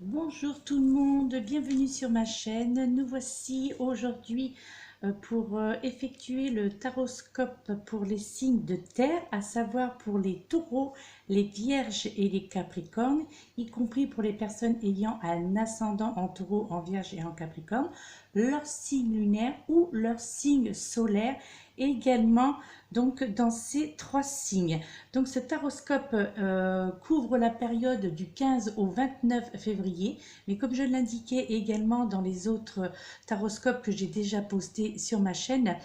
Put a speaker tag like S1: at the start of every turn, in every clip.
S1: Bonjour tout le monde, bienvenue sur ma chaîne. Nous voici aujourd'hui pour effectuer le taroscope pour les signes de terre, à savoir pour les taureaux, les vierges et les capricornes, y compris pour les personnes ayant un ascendant en taureau, en vierge et en capricorne, leur signe lunaire ou leur signe solaire également, donc dans ces trois signes. Donc ce taroscope couvre la période du 15 au 29 février, mais comme je l'indiquais également dans les autres taroscopes que j'ai déjà postés sur ma chaîne,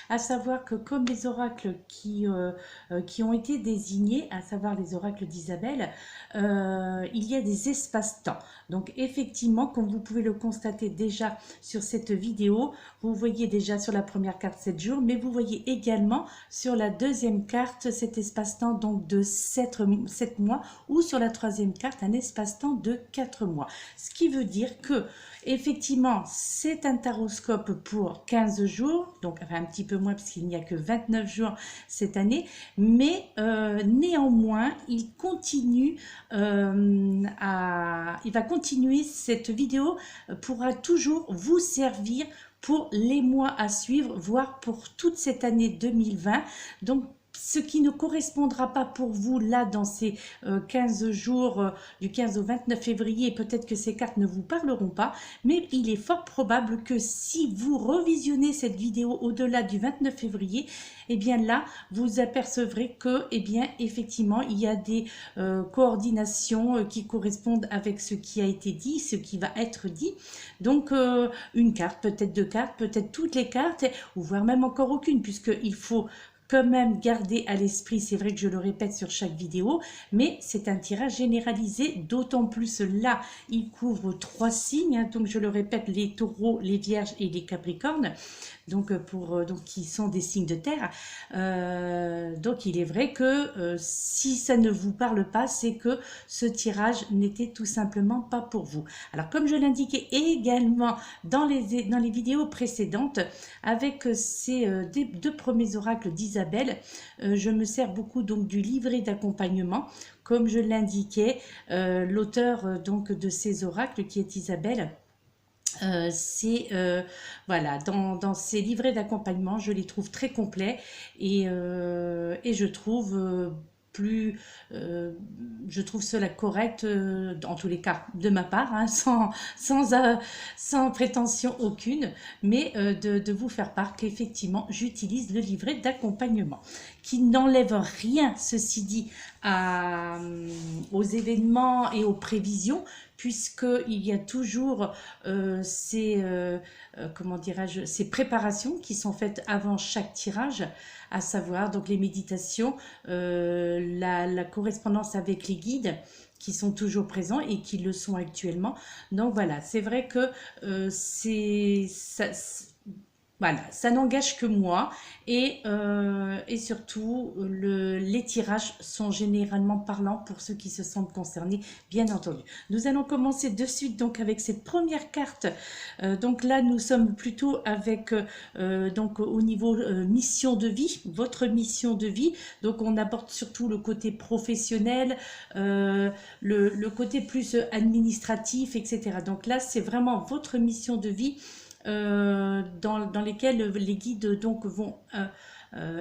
S1: à savoir que comme les oracles qui ont été désignés, à savoir les oracles d'Isabelle, il y a des espaces-temps. Donc effectivement, comme vous pouvez le constater déjà sur cette vidéo, vous voyez déjà sur la première carte 7 jours, mais vous voyez également sur la deuxième carte cet espace-temps donc de 7 mois, ou sur la troisième carte un espace-temps de 4 mois. Ce qui veut dire que effectivement c'est un taroscope pour 15 jours, donc enfin, un petit peu moins puisqu'il n'y a que 29 jours cette année, mais néanmoins il continue il va continuer, cette vidéo pourra toujours vous servir pour les mois à suivre, voire pour toute cette année 2020. Donc, ce qui ne correspondra pas pour vous là dans ces 15 jours du 15 au 29 février, peut-être que ces cartes ne vous parleront pas, mais il est fort probable que si vous revisionnez cette vidéo au-delà du 29 février, eh bien là, vous apercevrez que, eh bien, effectivement, il y a des coordinations qui correspondent avec ce qui a été dit, ce qui va être dit. Donc, une carte, peut-être deux cartes, peut-être toutes les cartes, ou voire même encore aucune, puisqu'il faut quand même garder à l'esprit, c'est vrai que je le répète sur chaque vidéo, mais c'est un tirage généralisé, d'autant plus là, il couvre trois signes, hein, donc je le répète, les taureaux, les vierges et les capricornes, donc, donc qui sont des signes de terre. Donc il est vrai que si ça ne vous parle pas, c'est que ce tirage n'était tout simplement pas pour vous. Alors comme je l'indiquais également dans les vidéos précédentes, avec ces deux premiers oracles d'Isabelle, je me sers beaucoup donc du livret d'accompagnement. Comme je l'indiquais, l'auteur donc de ces oracles qui est Isabelle, c'est voilà, dans ces livrets d'accompagnement, je les trouve très complets et je trouve plus, euh, je trouve cela correct, en tous les cas de ma part, hein, sans prétention aucune, mais de vous faire part qu'effectivement j'utilise le livret d'accompagnement, qui n'enlève rien, ceci dit, aux événements et aux prévisions, puisqu'il y a toujours comment dirais-je, ces préparations qui sont faites avant chaque tirage, à savoir donc les méditations, la correspondance avec les guides qui sont toujours présents et qui le sont actuellement. Donc voilà, c'est vrai que voilà, ça n'engage que moi et surtout les tirages sont généralement parlants pour ceux qui se sentent concernés, bien entendu. Nous allons commencer de suite donc avec cette première carte. Donc là nous sommes plutôt avec donc au niveau mission de vie, votre mission de vie. Donc on aborde surtout le côté professionnel, le côté plus administratif, etc. Donc là c'est vraiment votre mission de vie, dans lesquels les guides donc vont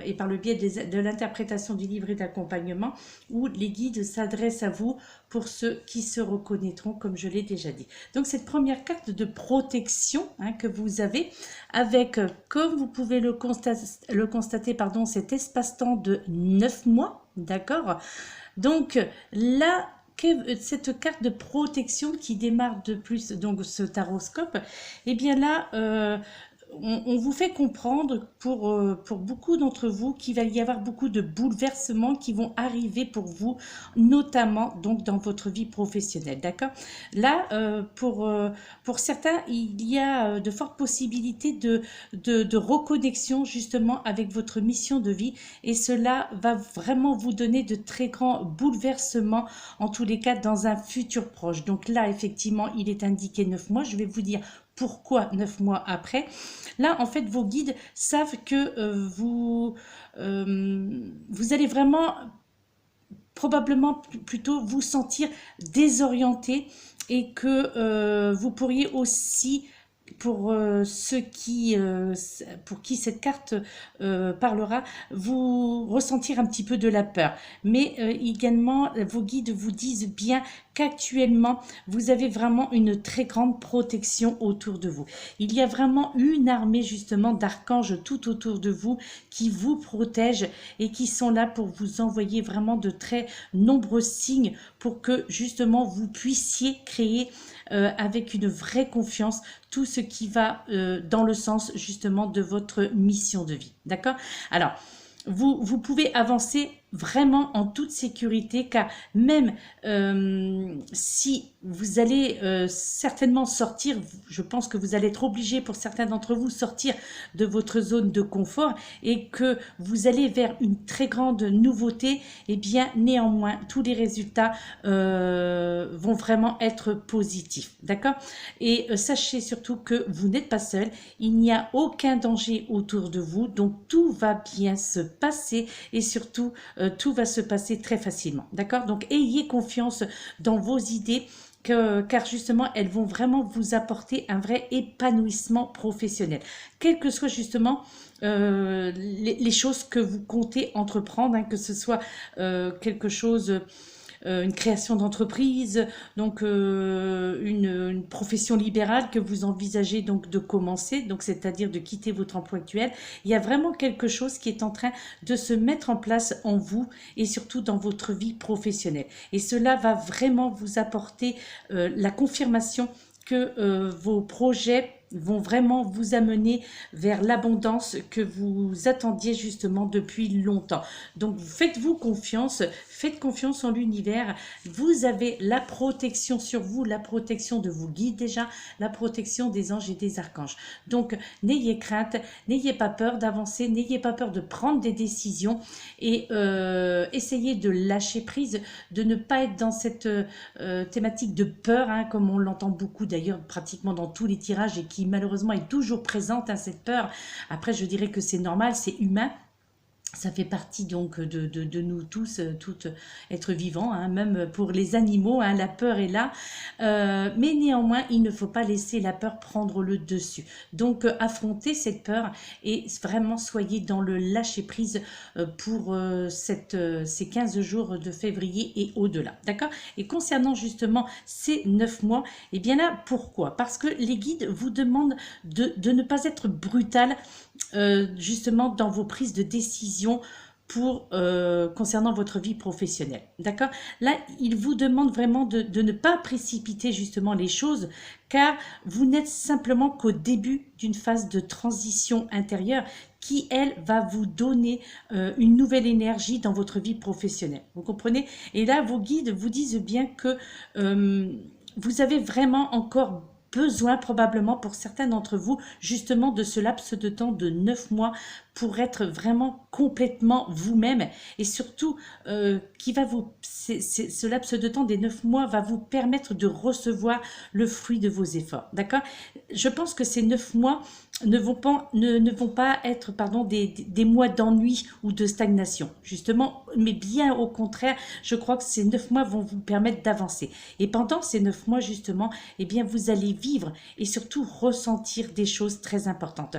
S1: et par le biais de l'interprétation du livret d'accompagnement, où les guides s'adressent à vous pour ceux qui se reconnaîtront, comme je l'ai déjà dit. Donc cette première carte de protection, hein, que vous avez avec, comme vous pouvez le constater, pardon, cet espace-temps de 9 mois, d'accord. Donc là, cette carte de protection qui démarre de plus, donc ce taroscope, et bien là, on vous fait comprendre pour beaucoup d'entre vous qu'il va y avoir beaucoup de bouleversements qui vont arriver pour vous, notamment donc dans votre vie professionnelle, d'accord. Là, pour certains, il y a de fortes possibilités de reconnexion justement avec votre mission de vie, et cela va vraiment vous donner de très grands bouleversements, en tous les cas dans un futur proche. Donc là, effectivement, il est indiqué 9 mois. Je vais vous dire pourquoi 9 mois après. Là, en fait, vos guides savent que vous allez vraiment probablement plutôt vous sentir désorienté et que vous pourriez aussi, pour pour qui cette carte parlera, vous ressentir un petit peu de la peur. Mais également, vos guides vous disent bien qu'actuellement, vous avez vraiment une très grande protection autour de vous. Il y a vraiment une armée justement d'archanges tout autour de vous qui vous protègent et qui sont là pour vous envoyer vraiment de très nombreux signes pour que justement vous puissiez créer avec une vraie confiance tout ce qui va dans le sens justement de votre mission de vie. D'accord? Alors, vous pouvez avancer vraiment en toute sécurité, car même si vous allez certainement sortir, je pense que vous allez être obligé pour certains d'entre vous sortir de votre zone de confort et que vous allez vers une très grande nouveauté, et bien néanmoins tous les résultats vont vraiment être positifs, d'accord? Et sachez surtout que vous n'êtes pas seul, il n'y a aucun danger autour de vous, donc tout va bien se passer et surtout tout va se passer très facilement, d'accord? Donc ayez confiance dans vos idées, car justement elles vont vraiment vous apporter un vrai épanouissement professionnel, quelles que soient justement les choses que vous comptez entreprendre, hein, que ce soit quelque chose, une création d'entreprise, donc une profession libérale que vous envisagez donc de commencer, donc c'est-à-dire de quitter votre emploi actuel. Il y a vraiment quelque chose qui est en train de se mettre en place en vous et surtout dans votre vie professionnelle. Et cela va vraiment vous apporter la confirmation que vos projets vont vraiment vous amener vers l'abondance que vous attendiez justement depuis longtemps. Donc faites-vous confiance, faites confiance en l'univers. Vous avez la protection sur vous, la protection de vos guides déjà, la protection des anges et des archanges. Donc n'ayez crainte, n'ayez pas peur d'avancer, n'ayez pas peur de prendre des décisions et essayez de lâcher prise, de ne pas être dans cette thématique de peur, hein, comme on l'entend beaucoup d'ailleurs pratiquement dans tous les tirages et qui malheureusement est toujours présente, hein, cette peur. Après, je dirais que c'est normal, c'est humain. Ça fait partie donc de nous tous, tout être vivants, hein, même pour les animaux, hein, la peur est là. Mais néanmoins, il ne faut pas laisser la peur prendre le dessus. Donc, affrontez cette peur et vraiment soyez dans le lâcher-prise pour ces 15 jours de février et au-delà. D'accord? Et concernant justement ces 9 mois, et bien là, pourquoi? Parce que les guides vous demandent de ne pas être brutal justement dans vos prises de décision pour concernant votre vie professionnelle. D'accord? Là, il vous demande vraiment de ne pas précipiter justement les choses, car vous n'êtes simplement qu'au début d'une phase de transition intérieure qui, elle, va vous donner une nouvelle énergie dans votre vie professionnelle. Vous comprenez? Et là, vos guides vous disent bien que vous avez vraiment encore besoin probablement pour certains d'entre vous justement de ce laps de temps de 9 mois pour être vraiment complètement vous-même et surtout qui va vous ce laps de temps des 9 mois va vous permettre de recevoir le fruit de vos efforts, d'accord? Je pense que ces 9 mois ne vont pas être des mois d'ennui ou de stagnation, justement, mais bien au contraire, je crois que ces 9 mois vont vous permettre d'avancer. Et pendant ces 9 mois, justement, eh bien, vous allez vivre et surtout ressentir des choses très importantes.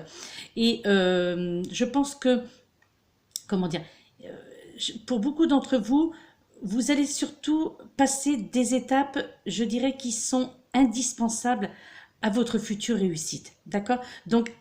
S1: Et je pense que, comment dire, pour beaucoup d'entre vous, vous allez surtout passer des étapes, je dirais, qui sont indispensables à votre future réussite. D'accord? Donc,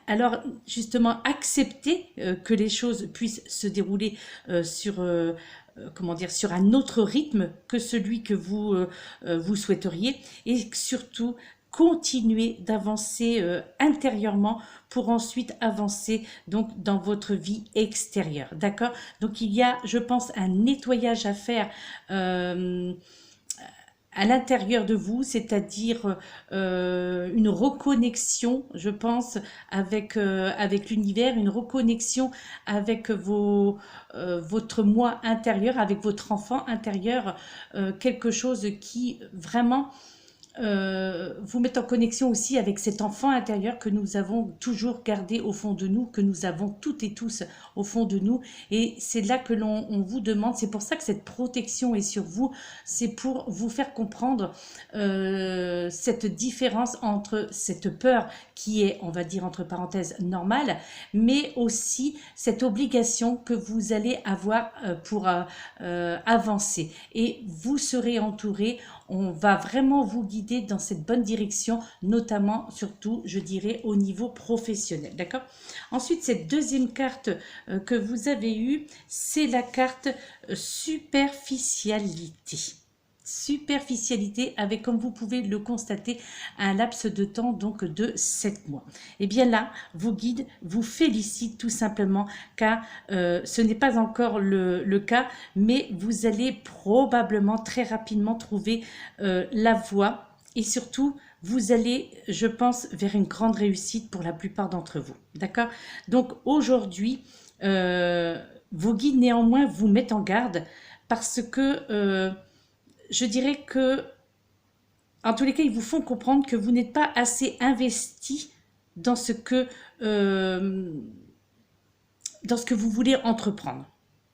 S1: alors, justement, accepter que les choses puissent se dérouler sur un autre rythme que celui que vous souhaiteriez, et surtout continuer d'avancer intérieurement pour ensuite avancer donc dans votre vie extérieure, d'accord? Donc il y a, je pense, un nettoyage à faire à l'intérieur de vous, c'est-à-dire une reconnexion, je pense, avec l'univers, une reconnexion avec votre moi intérieur, avec votre enfant intérieur, quelque chose qui vraiment vous mettre en connexion aussi avec cet enfant intérieur que nous avons toujours gardé au fond de nous, que nous avons toutes et tous au fond de nous. Et c'est là que on vous demande, c'est pour ça que cette protection est sur vous, c'est pour vous faire comprendre cette différence entre cette peur qui est, on va dire entre parenthèses, normale, mais aussi cette obligation que vous allez avoir pour avancer. Et vous serez entouré, on va vraiment vous guider dans cette bonne direction, notamment, surtout, je dirais, au niveau professionnel. D'accord? Ensuite, cette deuxième carte que vous avez eue, c'est la carte superficialité. Superficialité avec, comme vous pouvez le constater, un laps de temps donc de 7 mois. Et bien là, vos guides vous félicitent tout simplement car ce n'est pas encore le cas, mais vous allez probablement très rapidement trouver la voie et surtout vous allez, je pense, vers une grande réussite pour la plupart d'entre vous. D'accord? Donc aujourd'hui, vos guides néanmoins vous mettent en garde parce que je dirais que, en tous les cas, ils vous font comprendre que vous n'êtes pas assez investi dans ce que vous voulez entreprendre.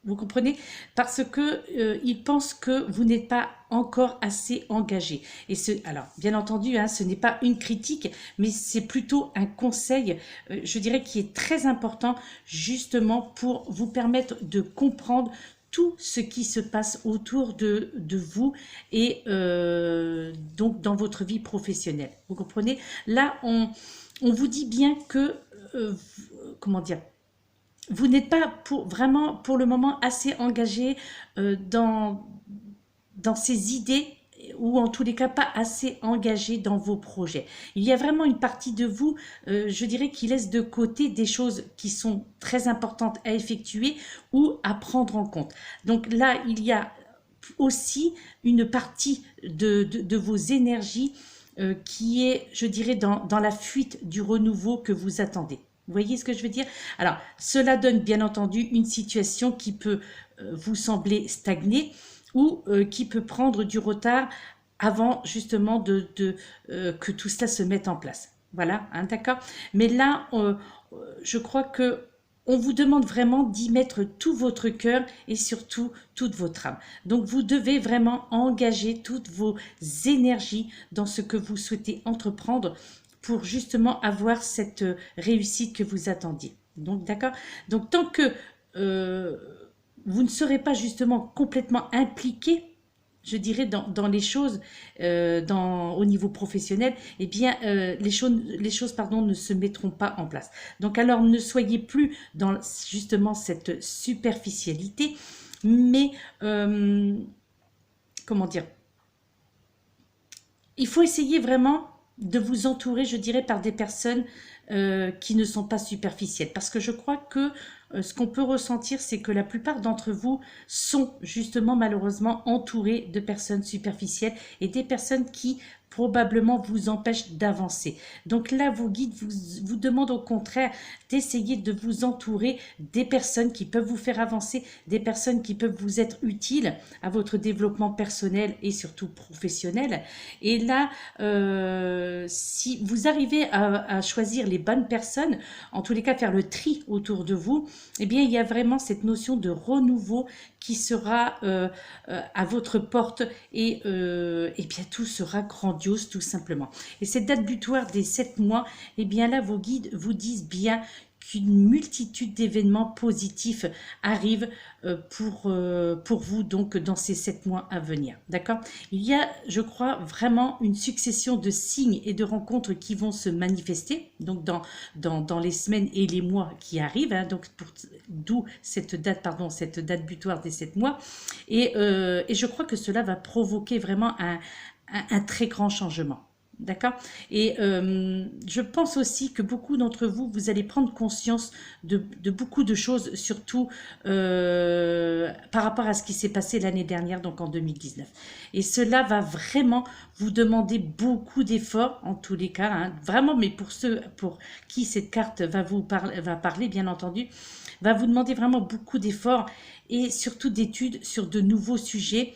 S1: Vous comprenez? Parce que ils pensent que vous n'êtes pas encore assez engagé. Et alors, bien entendu, hein, ce n'est pas une critique, mais c'est plutôt un conseil, je dirais, qui est très important, justement pour vous permettre de comprendre tout ce qui se passe autour de vous et donc dans votre vie professionnelle. Vous comprenez? Là, on vous dit bien que, comment dire, vous n'êtes pas vraiment pour le moment assez engagé dans ces idées ou en tous les cas pas assez engagé dans vos projets. Il y a vraiment une partie de vous, je dirais, qui laisse de côté des choses qui sont très importantes à effectuer ou à prendre en compte. Donc là, il y a aussi une partie de vos énergies qui est, je dirais, dans la fuite du renouveau que vous attendez. Vous voyez ce que je veux dire? Alors, cela donne bien entendu une situation qui peut vous sembler stagner ou qui peut prendre du retard avant justement que tout cela se mette en place. Voilà, hein, d'accord? Mais là, je crois que on vous demande vraiment d'y mettre tout votre cœur et surtout toute votre âme. Donc, vous devez vraiment engager toutes vos énergies dans ce que vous souhaitez entreprendre pour justement avoir cette réussite que vous attendiez. Donc, d'accord? Donc, tant que vous ne serez pas justement complètement impliqué, je dirais, dans les choses au niveau professionnel, eh bien, les choses pardon, ne se mettront pas en place. Donc, alors, ne soyez plus dans justement cette superficialité, mais, comment dire, il faut essayer vraiment de vous entourer, je dirais, par des personnes qui ne sont pas superficielles. Parce que je crois que ce qu'on peut ressentir, c'est que la plupart d'entre vous sont justement malheureusement entourés de personnes superficielles et des personnes qui probablement vous empêchent d'avancer. Donc là, vos guides vous demandent au contraire d'essayer de vous entourer des personnes qui peuvent vous faire avancer, des personnes qui peuvent vous être utiles à votre développement personnel et surtout professionnel. Et là, si vous arrivez à choisir les bonnes personnes, en tous les cas faire le tri autour de vous, eh bien il y a vraiment cette notion de renouveau qui sera à votre porte et bien tout sera grandiose tout simplement. Et cette date butoir des 7 mois, eh bien là vos guides vous disent bien qu'une multitude d'événements positifs arrivent pour vous donc dans ces 7 mois à venir. D'accord? Il y a, je crois, vraiment une succession de signes et de rencontres qui vont se manifester donc dans les semaines et les mois qui arrivent. Hein, donc d'où cette date butoir des 7 mois. Et je crois que cela va provoquer vraiment un très grand changement. D'accord? Et je pense aussi que beaucoup d'entre vous, vous allez prendre conscience de beaucoup de choses, surtout par rapport à ce qui s'est passé l'année dernière, donc en 2019. Et cela va vraiment vous demander beaucoup d'efforts, en tous les cas, hein, vraiment, mais pour ceux pour qui cette carte va parler, bien entendu, va vous demander vraiment beaucoup d'efforts et surtout d'études sur de nouveaux sujets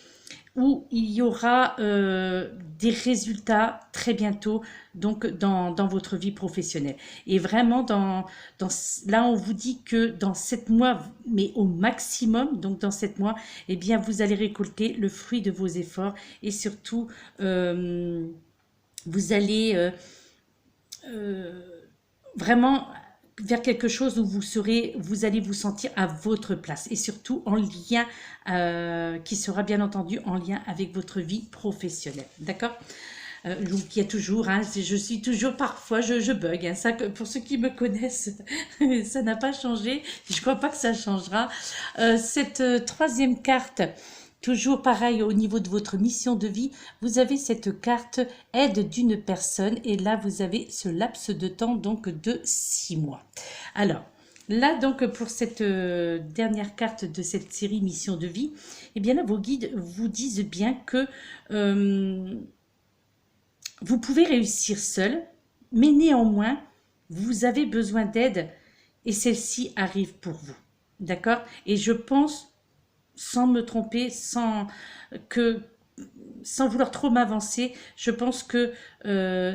S1: où il y aura des résultats très bientôt donc dans votre vie professionnelle. Et vraiment, là, on vous dit que dans 7 mois, mais au maximum, donc dans 7 mois, eh bien, vous allez récolter le fruit de vos efforts et surtout, vous allez vraiment vers quelque chose où vous allez vous sentir à votre place et surtout en lien, qui sera bien entendu en lien avec votre vie professionnelle. D'accord? Donc il y a toujours, hein, je suis toujours parfois, je bug, hein, ça, pour ceux qui me connaissent, ça n'a pas changé, je crois pas que ça changera. Cette troisième carte, toujours pareil au niveau de votre mission de vie, vous avez cette carte aide d'une personne et là vous avez ce laps de temps donc de 6 mois. Alors là donc pour cette dernière carte de cette série mission de vie, eh bien là vos guides vous disent bien que vous pouvez réussir seul, mais néanmoins vous avez besoin d'aide et celle-ci arrive pour vous. D'accord? Et je pense, sans me tromper, sans vouloir trop m'avancer, je pense que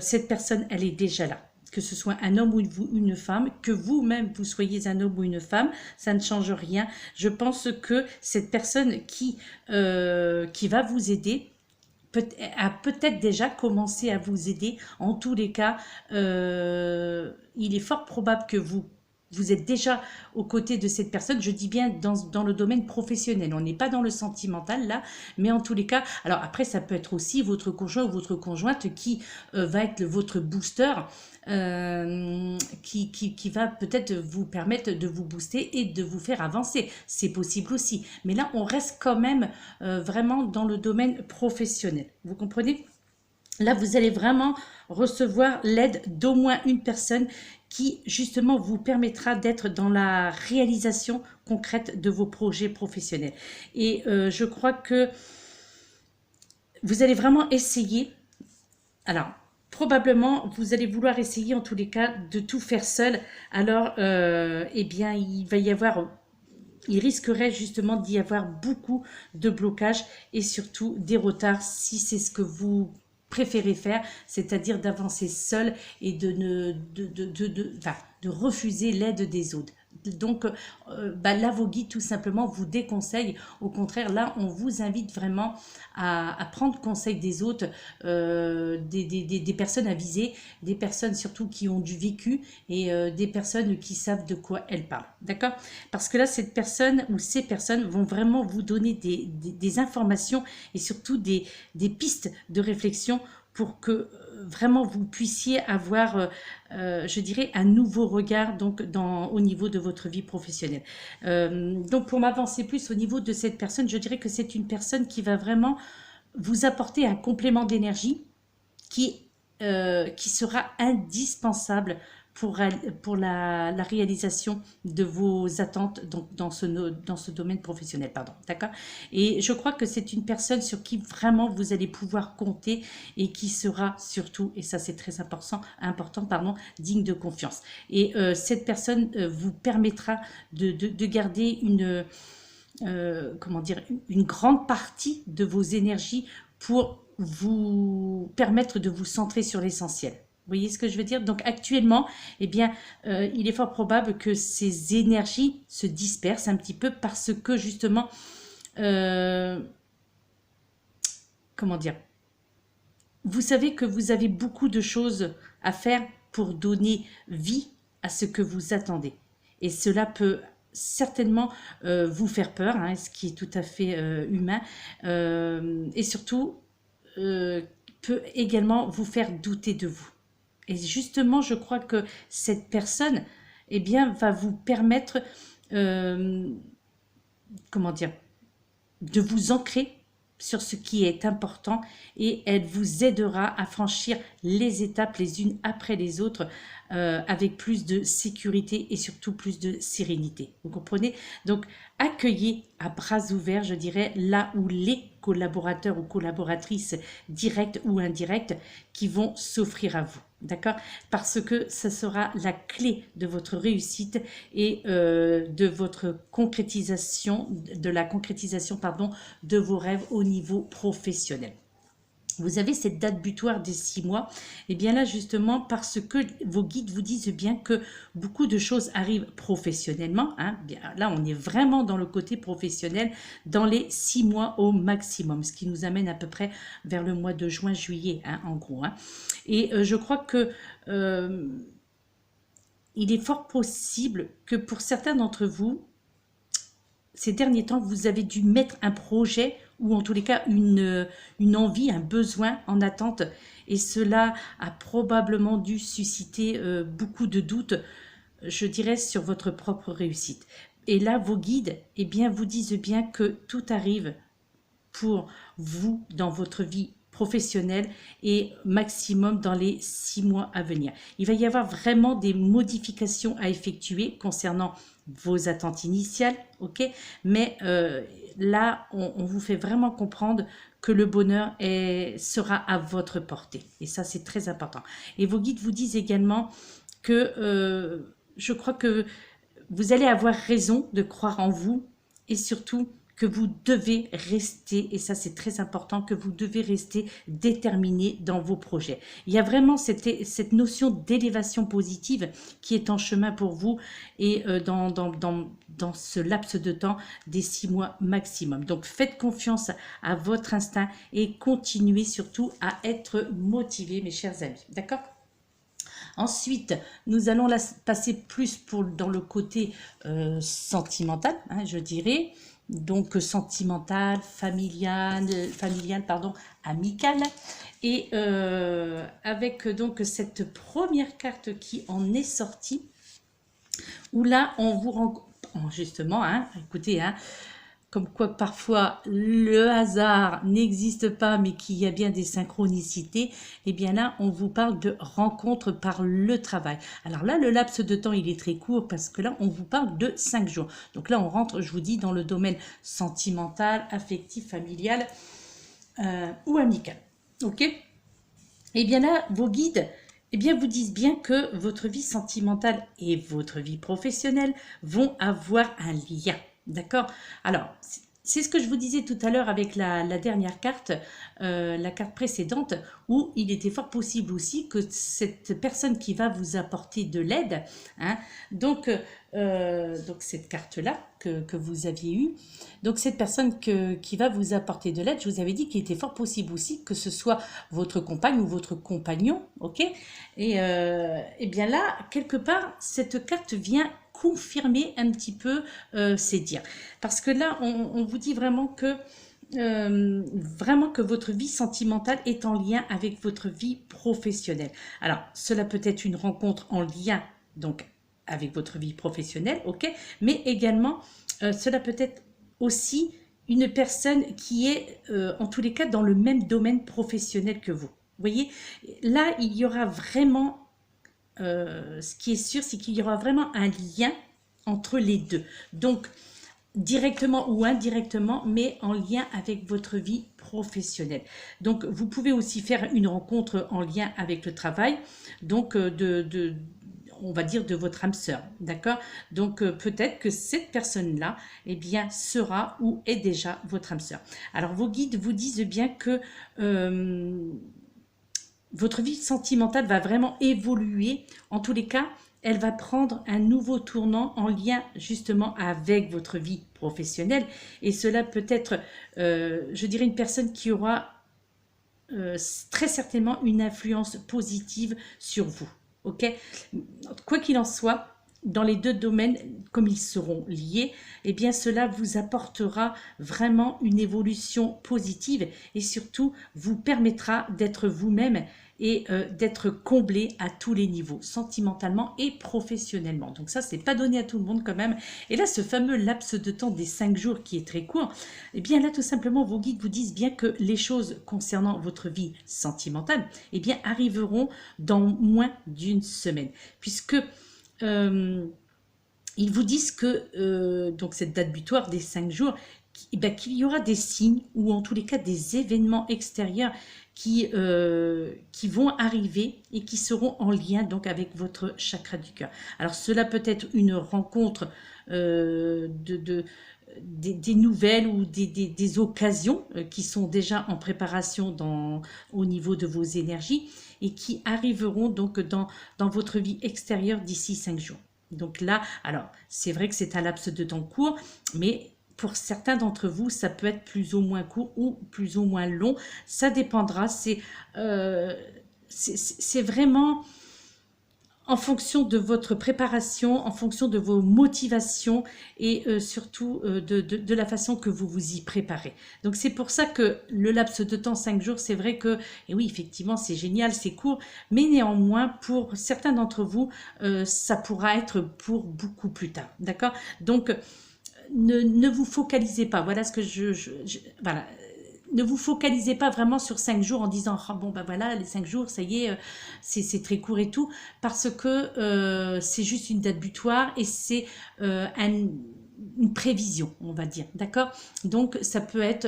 S1: cette personne, elle est déjà là. Que ce soit un homme ou une femme, que vous-même vous soyez un homme ou une femme, ça ne change rien. Je pense que cette personne qui va vous aider a peut-être déjà commencé à vous aider. En tous les cas, il est fort probable que vous êtes déjà aux côtés de cette personne, je dis bien dans le domaine professionnel, on n'est pas dans le sentimental là, mais en tous les cas, alors après ça peut être aussi votre conjoint ou votre conjointe qui va être votre booster, qui va peut-être vous permettre de vous booster et de vous faire avancer, c'est possible aussi, mais là on reste quand même vraiment dans le domaine professionnel, vous comprenez ? Là, vous allez vraiment recevoir l'aide d'au moins une personne qui, justement, vous permettra d'être dans la réalisation concrète de vos projets professionnels. Et je crois que vous allez vraiment essayer, alors, probablement, vous allez vouloir essayer, en tous les cas, de tout faire seul. Alors, eh bien, il risquerait justement d'y avoir beaucoup de blocages et surtout des retards si c'est ce que vous préférez faire, c'est-à-dire d'avancer seul et de refuser l'aide des autres. Donc là, vos guides tout simplement vous déconseillent. Au contraire, là, on vous invite vraiment à prendre conseil des autres, des personnes avisées, des personnes surtout qui ont du vécu et des personnes qui savent de quoi elles parlent. D'accord? Parce que là, cette personne ou ces personnes vont vraiment vous donner des informations et surtout des pistes de réflexion pour que vraiment vous puissiez avoir, je dirais, un nouveau regard donc au niveau de votre vie professionnelle. Donc pour m'avancer plus au niveau de cette personne, je dirais que c'est une personne qui va vraiment vous apporter un complément d'énergie qui sera indispensable pour la réalisation de vos attentes donc dans ce domaine professionnel. D'accord ? Et je crois que c'est une personne sur qui vraiment vous allez pouvoir compter et qui sera surtout, et ça c'est très important, digne de confiance. Et cette personne vous permettra de garder une grande partie de vos énergies pour vous permettre de vous centrer sur l'essentiel. Vous voyez ce que je veux dire? Donc actuellement, eh bien, il est fort probable que ces énergies se dispersent un petit peu parce que justement, vous savez que vous avez beaucoup de choses à faire pour donner vie à ce que vous attendez. Et cela peut certainement vous faire peur, hein, ce qui est tout à fait humain, et surtout peut également vous faire douter de vous. Et justement, je crois que cette personne, eh bien, va vous permettre, de vous ancrer sur ce qui est important et elle vous aidera à franchir les étapes les unes après les autres avec plus de sécurité et surtout plus de sérénité. Vous comprenez? Donc, accueillez à bras ouverts, je dirais, là où les collaborateurs ou collaboratrices directes ou indirectes qui vont s'offrir à vous. d'accord? Parce que ça sera la clé de votre réussite et de votre concrétisation, de la concrétisation, pardon, de vos rêves au niveau professionnel. Vous avez cette date butoir des 6 mois, et bien là justement parce que vos guides vous disent bien que beaucoup de choses arrivent professionnellement, hein, bien, là on est vraiment dans le côté professionnel dans les 6 mois au maximum, ce qui nous amène à peu près vers le mois de juin-juillet, hein, en gros. Hein. Et je crois que il est fort possible que pour certains d'entre vous, ces derniers temps, vous avez dû mettre un projet ou en tous les cas une envie, un besoin en attente. Et cela a probablement dû susciter beaucoup de doutes, je dirais, sur votre propre réussite. Et là, vos guides, eh bien, vous disent bien que tout arrive pour vous dans votre vie professionnelle et maximum dans les 6 mois à venir. Il va y avoir vraiment des modifications à effectuer concernant vos attentes initiales, ok? Mais là, on vous fait vraiment comprendre que le bonheur sera à votre portée. Et ça, c'est très important. Et vos guides vous disent également que je crois que vous allez avoir raison de croire en vous et surtout que vous devez rester, et ça c'est très important, que vous devez rester déterminé dans vos projets. Il y a vraiment cette notion d'élévation positive qui est en chemin pour vous et dans ce laps de temps des 6 mois maximum. Donc faites confiance à votre instinct et continuez surtout à être motivé, mes chers amis. D'accord ? Ensuite, nous allons passer plus dans le côté sentimental, hein, je dirais. Donc sentimental, familial, pardon, amical. Et avec donc cette première carte qui en est sortie, où là, on vous rend... Justement, hein, écoutez, hein, comme quoi parfois le hasard n'existe pas, mais qu'il y a bien des synchronicités, et bien là, on vous parle de rencontre par le travail. Alors là, le laps de temps, il est très court parce que là, on vous parle de 5 jours. Donc là, on rentre, je vous dis, dans le domaine sentimental, affectif, familial ou amical. Ok ? Et bien là, vos guides... Eh bien, vous disent bien que votre vie sentimentale et votre vie professionnelle vont avoir un lien. D'accord? Alors, c'est ce que je vous disais tout à l'heure avec la dernière carte, la carte précédente, où il était fort possible aussi que cette personne qui va vous apporter de l'aide, hein, donc cette carte-là que vous aviez eue, donc cette personne qui va vous apporter de l'aide, je vous avais dit qu'il était fort possible aussi que ce soit votre compagne ou votre compagnon, ok? Et bien là, quelque part, cette carte vient confirmer un petit peu ces dires. Parce que là, on vous dit vraiment que votre vie sentimentale est en lien avec votre vie professionnelle. Alors, cela peut être une rencontre en lien donc avec votre vie professionnelle, ok, mais également cela peut être aussi une personne qui est en tous les cas dans le même domaine professionnel que vous. Vous voyez, là il y aura vraiment ce qui est sûr, c'est qu'il y aura vraiment un lien entre les deux. Donc directement ou indirectement, mais en lien avec votre vie professionnelle. Donc, vous pouvez aussi faire une rencontre en lien avec le travail, donc on va dire de votre âme sœur, d'accord? Donc, peut-être que cette personne-là, eh bien, sera ou est déjà votre âme sœur. Alors, vos guides vous disent bien que votre vie sentimentale va vraiment évoluer. En tous les cas, elle va prendre un nouveau tournant en lien justement avec votre vie professionnelle. Et cela peut être, je dirais, une personne qui aura très certainement une influence positive sur vous. Ok ? Quoi qu'il en soit, dans les deux domaines, comme ils seront liés, eh bien cela vous apportera vraiment une évolution positive et surtout vous permettra d'être vous-même et d'être comblé à tous les niveaux, sentimentalement et professionnellement. Donc ça, c'est pas donné à tout le monde quand même. Et là, ce fameux laps de temps des 5 jours qui est très court, eh bien là, tout simplement, vos guides vous disent bien que les choses concernant votre vie sentimentale, eh bien, arriveront dans moins d'une semaine. Puisque ils vous disent que donc cette date butoir des 5 jours qu'il y aura des signes ou en tous les cas des événements extérieurs qui vont arriver et qui seront en lien donc avec votre chakra du cœur. Alors cela peut être une rencontre des nouvelles ou des occasions qui sont déjà en préparation au niveau de vos énergies et qui arriveront donc dans votre vie extérieure d'ici 5 jours. Donc là, alors c'est vrai que c'est un laps de temps court, mais pour certains d'entre vous, ça peut être plus ou moins court ou plus ou moins long. Ça dépendra. C'est vraiment en fonction de votre préparation, en fonction de vos motivations et surtout de la façon que vous vous y préparez. Donc c'est pour ça que le laps de temps 5 jours, c'est vrai que, et oui, effectivement, c'est génial, c'est court, mais néanmoins, pour certains d'entre vous, ça pourra être pour beaucoup plus tard, d'accord? Donc, ne vous focalisez pas, voilà ce que voilà. Ne vous focalisez pas vraiment sur 5 jours en disant oh, bon ben voilà les 5 jours ça y est c'est très court et tout, parce que c'est juste une date butoir et c'est une prévision, on va dire, d'accord? Donc ça peut être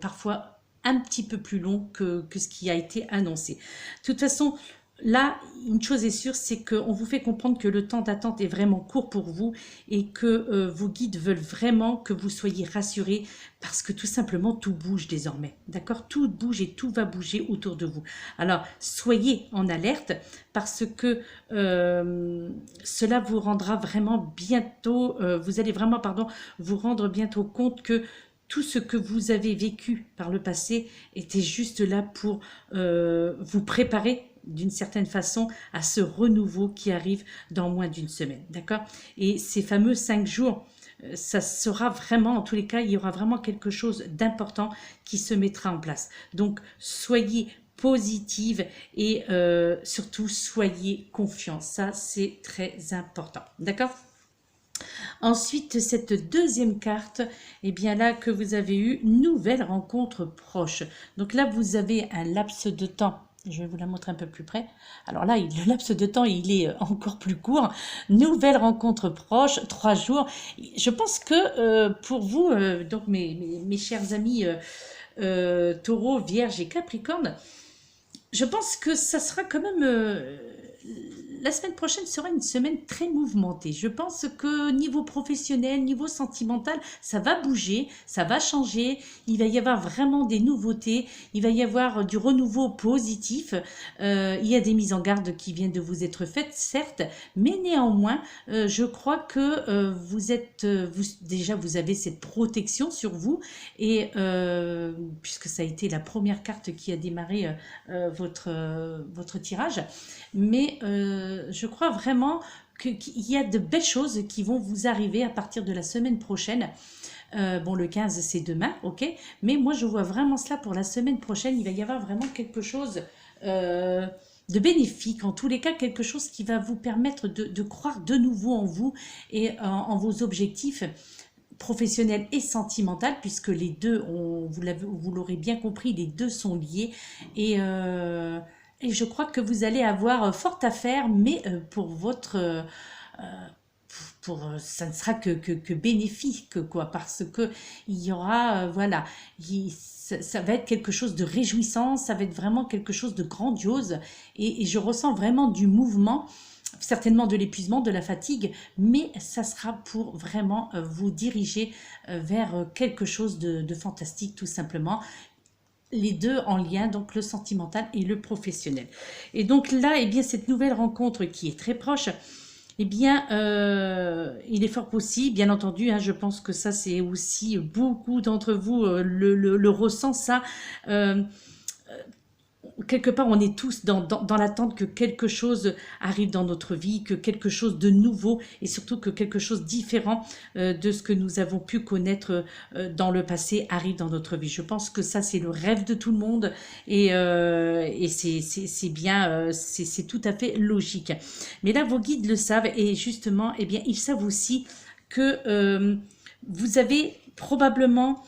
S1: parfois un petit peu plus long que ce qui a été annoncé. De toute façon, là, une chose est sûre, c'est qu'on vous fait comprendre que le temps d'attente est vraiment court pour vous et que vos guides veulent vraiment que vous soyez rassurés parce que tout simplement, tout bouge désormais. D'accord? Tout bouge et tout va bouger autour de vous. Alors, soyez en alerte parce que cela vous rendra vraiment bientôt, vous allez vraiment, pardon, vous rendre bientôt compte que tout ce que vous avez vécu par le passé était juste là pour vous préparer d'une certaine façon à ce renouveau qui arrive dans moins d'une semaine, d'accord? Et ces fameux 5 jours, ça sera vraiment, en tous les cas, il y aura vraiment quelque chose d'important qui se mettra en place. Donc, soyez positive et surtout, soyez confiants. Ça, c'est très important, d'accord? Ensuite, cette deuxième carte, eh bien là que vous avez eu, nouvelle rencontre proche. Donc là, vous avez un laps de temps. Je vais vous la montrer un peu plus près. Alors là, le laps de temps, il est encore plus court. Nouvelle rencontre proche, 3 jours. Je pense que pour vous, donc mes chers amis Taureau, Vierge et Capricorne, je pense que ça sera quand même... la semaine prochaine sera une semaine très mouvementée. Je pense que niveau professionnel, niveau sentimental, ça va bouger, ça va changer. Il va y avoir vraiment des nouveautés. Il va y avoir du renouveau positif. Il y a des mises en garde qui viennent de vous être faites, certes, mais néanmoins, je crois que déjà vous avez cette protection sur vous et puisque ça a été la première carte qui a démarré votre tirage, mais je crois vraiment qu'il y a de belles choses qui vont vous arriver à partir de la semaine prochaine. Bon, le 15, c'est demain, ok? Mais moi, je vois vraiment cela pour la semaine prochaine. Il va y avoir vraiment quelque chose de bénéfique, en tous les cas, quelque chose qui va vous permettre de croire de nouveau en vous et en vos objectifs professionnel et sentimental, puisque les deux, vous l'aurez bien compris, les deux sont liés et je crois que vous allez avoir fort à faire, mais pour votre... ça ne sera que bénéfique, quoi, parce que il y aura, voilà, ça va être quelque chose de réjouissant, ça va être vraiment quelque chose de grandiose, et je ressens vraiment du mouvement, certainement de l'épuisement, de la fatigue, mais ça sera pour vraiment vous diriger vers quelque chose de fantastique, tout simplement. Les deux en lien, donc le sentimental et le professionnel. Et donc là, eh bien, cette nouvelle rencontre qui est très proche, eh bien, il est fort possible, bien entendu, hein, je pense que ça, c'est aussi beaucoup d'entre vous le ressent, ça. Quelque part, on est tous dans l'attente que quelque chose arrive dans notre vie, que quelque chose de nouveau et surtout que quelque chose de différent de ce que nous avons pu connaître dans le passé arrive dans notre vie. Je pense que ça, c'est le rêve de tout le monde et c'est bien, c'est tout à fait logique. Mais là, vos guides le savent et justement, eh bien, ils savent aussi que vous avez probablement...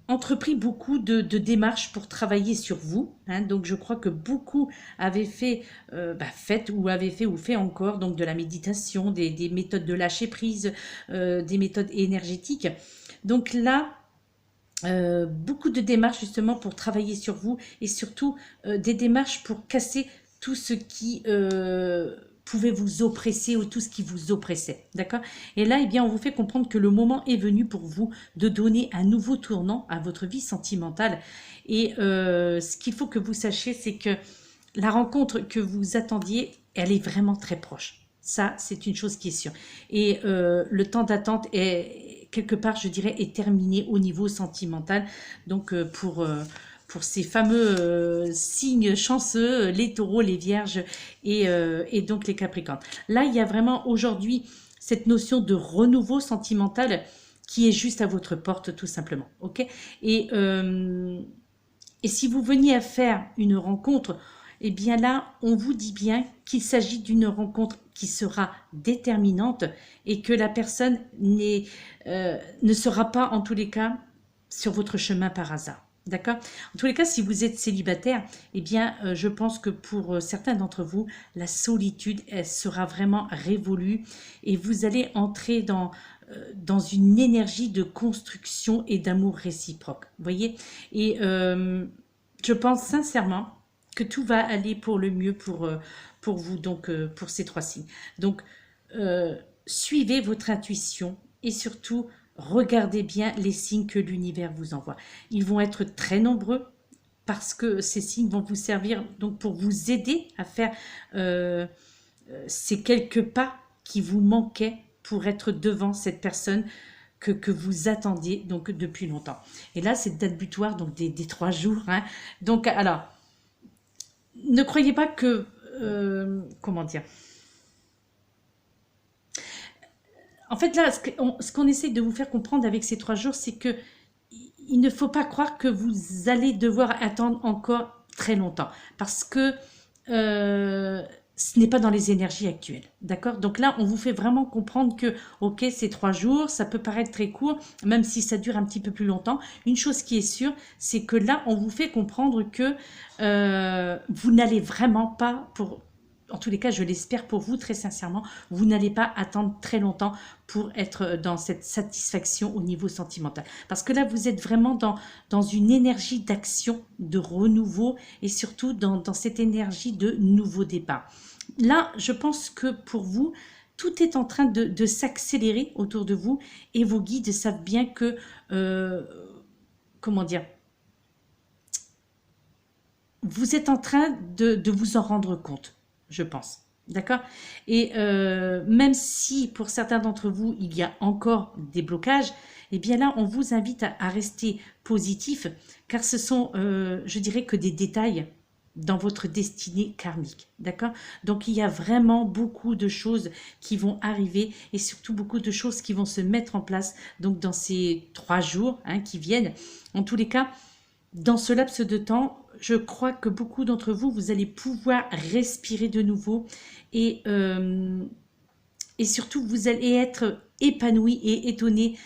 S1: entrepris beaucoup de démarches pour travailler sur vous, hein, donc je crois que beaucoup avaient fait, ou fait encore donc de la méditation, des méthodes de lâcher prise, des méthodes énergétiques. Donc là, beaucoup de démarches justement pour travailler sur vous et surtout des démarches pour casser tout ce qui pouvait vous oppresser ou tout ce qui vous oppressait, d'accord? Et là, eh bien, on vous fait comprendre que le moment est venu pour vous de donner un nouveau tournant à votre vie sentimentale. Et ce qu'il faut que vous sachiez, c'est que la rencontre que vous attendiez, elle est vraiment très proche. Ça, c'est une chose qui est sûre. Et le temps d'attente est, quelque part, je dirais, est terminé au niveau sentimental. Donc, pour ces fameux signes chanceux, les taureaux, les vierges et donc les capricornes. Là, il y a vraiment aujourd'hui cette notion de renouveau sentimental qui est juste à votre porte, tout simplement. Ok? Et si vous veniez à faire une rencontre, eh bien là, on vous dit bien qu'il s'agit d'une rencontre qui sera déterminante et que la personne ne sera pas, en tous les cas, sur votre chemin par hasard. D'accord? En tous les cas, si vous êtes célibataire, eh bien, je pense que pour certains d'entre vous, la solitude, elle sera vraiment révolue et vous allez entrer dans une énergie de construction et d'amour réciproque. Vous voyez? Et je pense sincèrement que tout va aller pour le mieux pour vous, donc pour ces 3 signes. Donc, suivez votre intuition et surtout, regardez bien les signes que l'univers vous envoie. Ils vont être très nombreux parce que ces signes vont vous servir donc pour vous aider à faire ces quelques pas qui vous manquaient pour être devant cette personne que vous attendiez donc depuis longtemps. Et là, c'est date butoir donc des 3 jours. Hein. Donc, alors, ne croyez pas que... comment dire? En fait, là, ce qu'on essaie de vous faire comprendre avec ces 3 jours, c'est que il ne faut pas croire que vous allez devoir attendre encore très longtemps. Parce que ce n'est pas dans les énergies actuelles. D'accord? Donc là, on vous fait vraiment comprendre que, ok, c'est 3 jours, ça peut paraître très court, même si ça dure un petit peu plus longtemps. Une chose qui est sûre, c'est que là, on vous fait comprendre que vous n'allez vraiment pas, en tous les cas, je l'espère pour vous très sincèrement, vous n'allez pas attendre très longtemps pour être dans cette satisfaction au niveau sentimental. Parce que là, vous êtes vraiment dans une énergie d'action, de renouveau et surtout dans cette énergie de nouveau départ. Là, je pense que pour vous, tout est en train de s'accélérer autour de vous et vos guides savent bien que, comment dire, vous êtes en train de vous en rendre compte, je pense. D'accord? Et même si pour certains d'entre vous, il y a encore des blocages, eh bien là, on vous invite à rester positif, car ce sont, je dirais, que des détails dans votre destinée karmique. D'accord? Donc, il y a vraiment beaucoup de choses qui vont arriver et surtout beaucoup de choses qui vont se mettre en place donc dans ces 3 jours hein, qui viennent. En tous les cas, dans ce laps de temps, je crois que beaucoup d'entre vous, vous allez pouvoir respirer de nouveau et surtout, vous allez être épanoui et étonné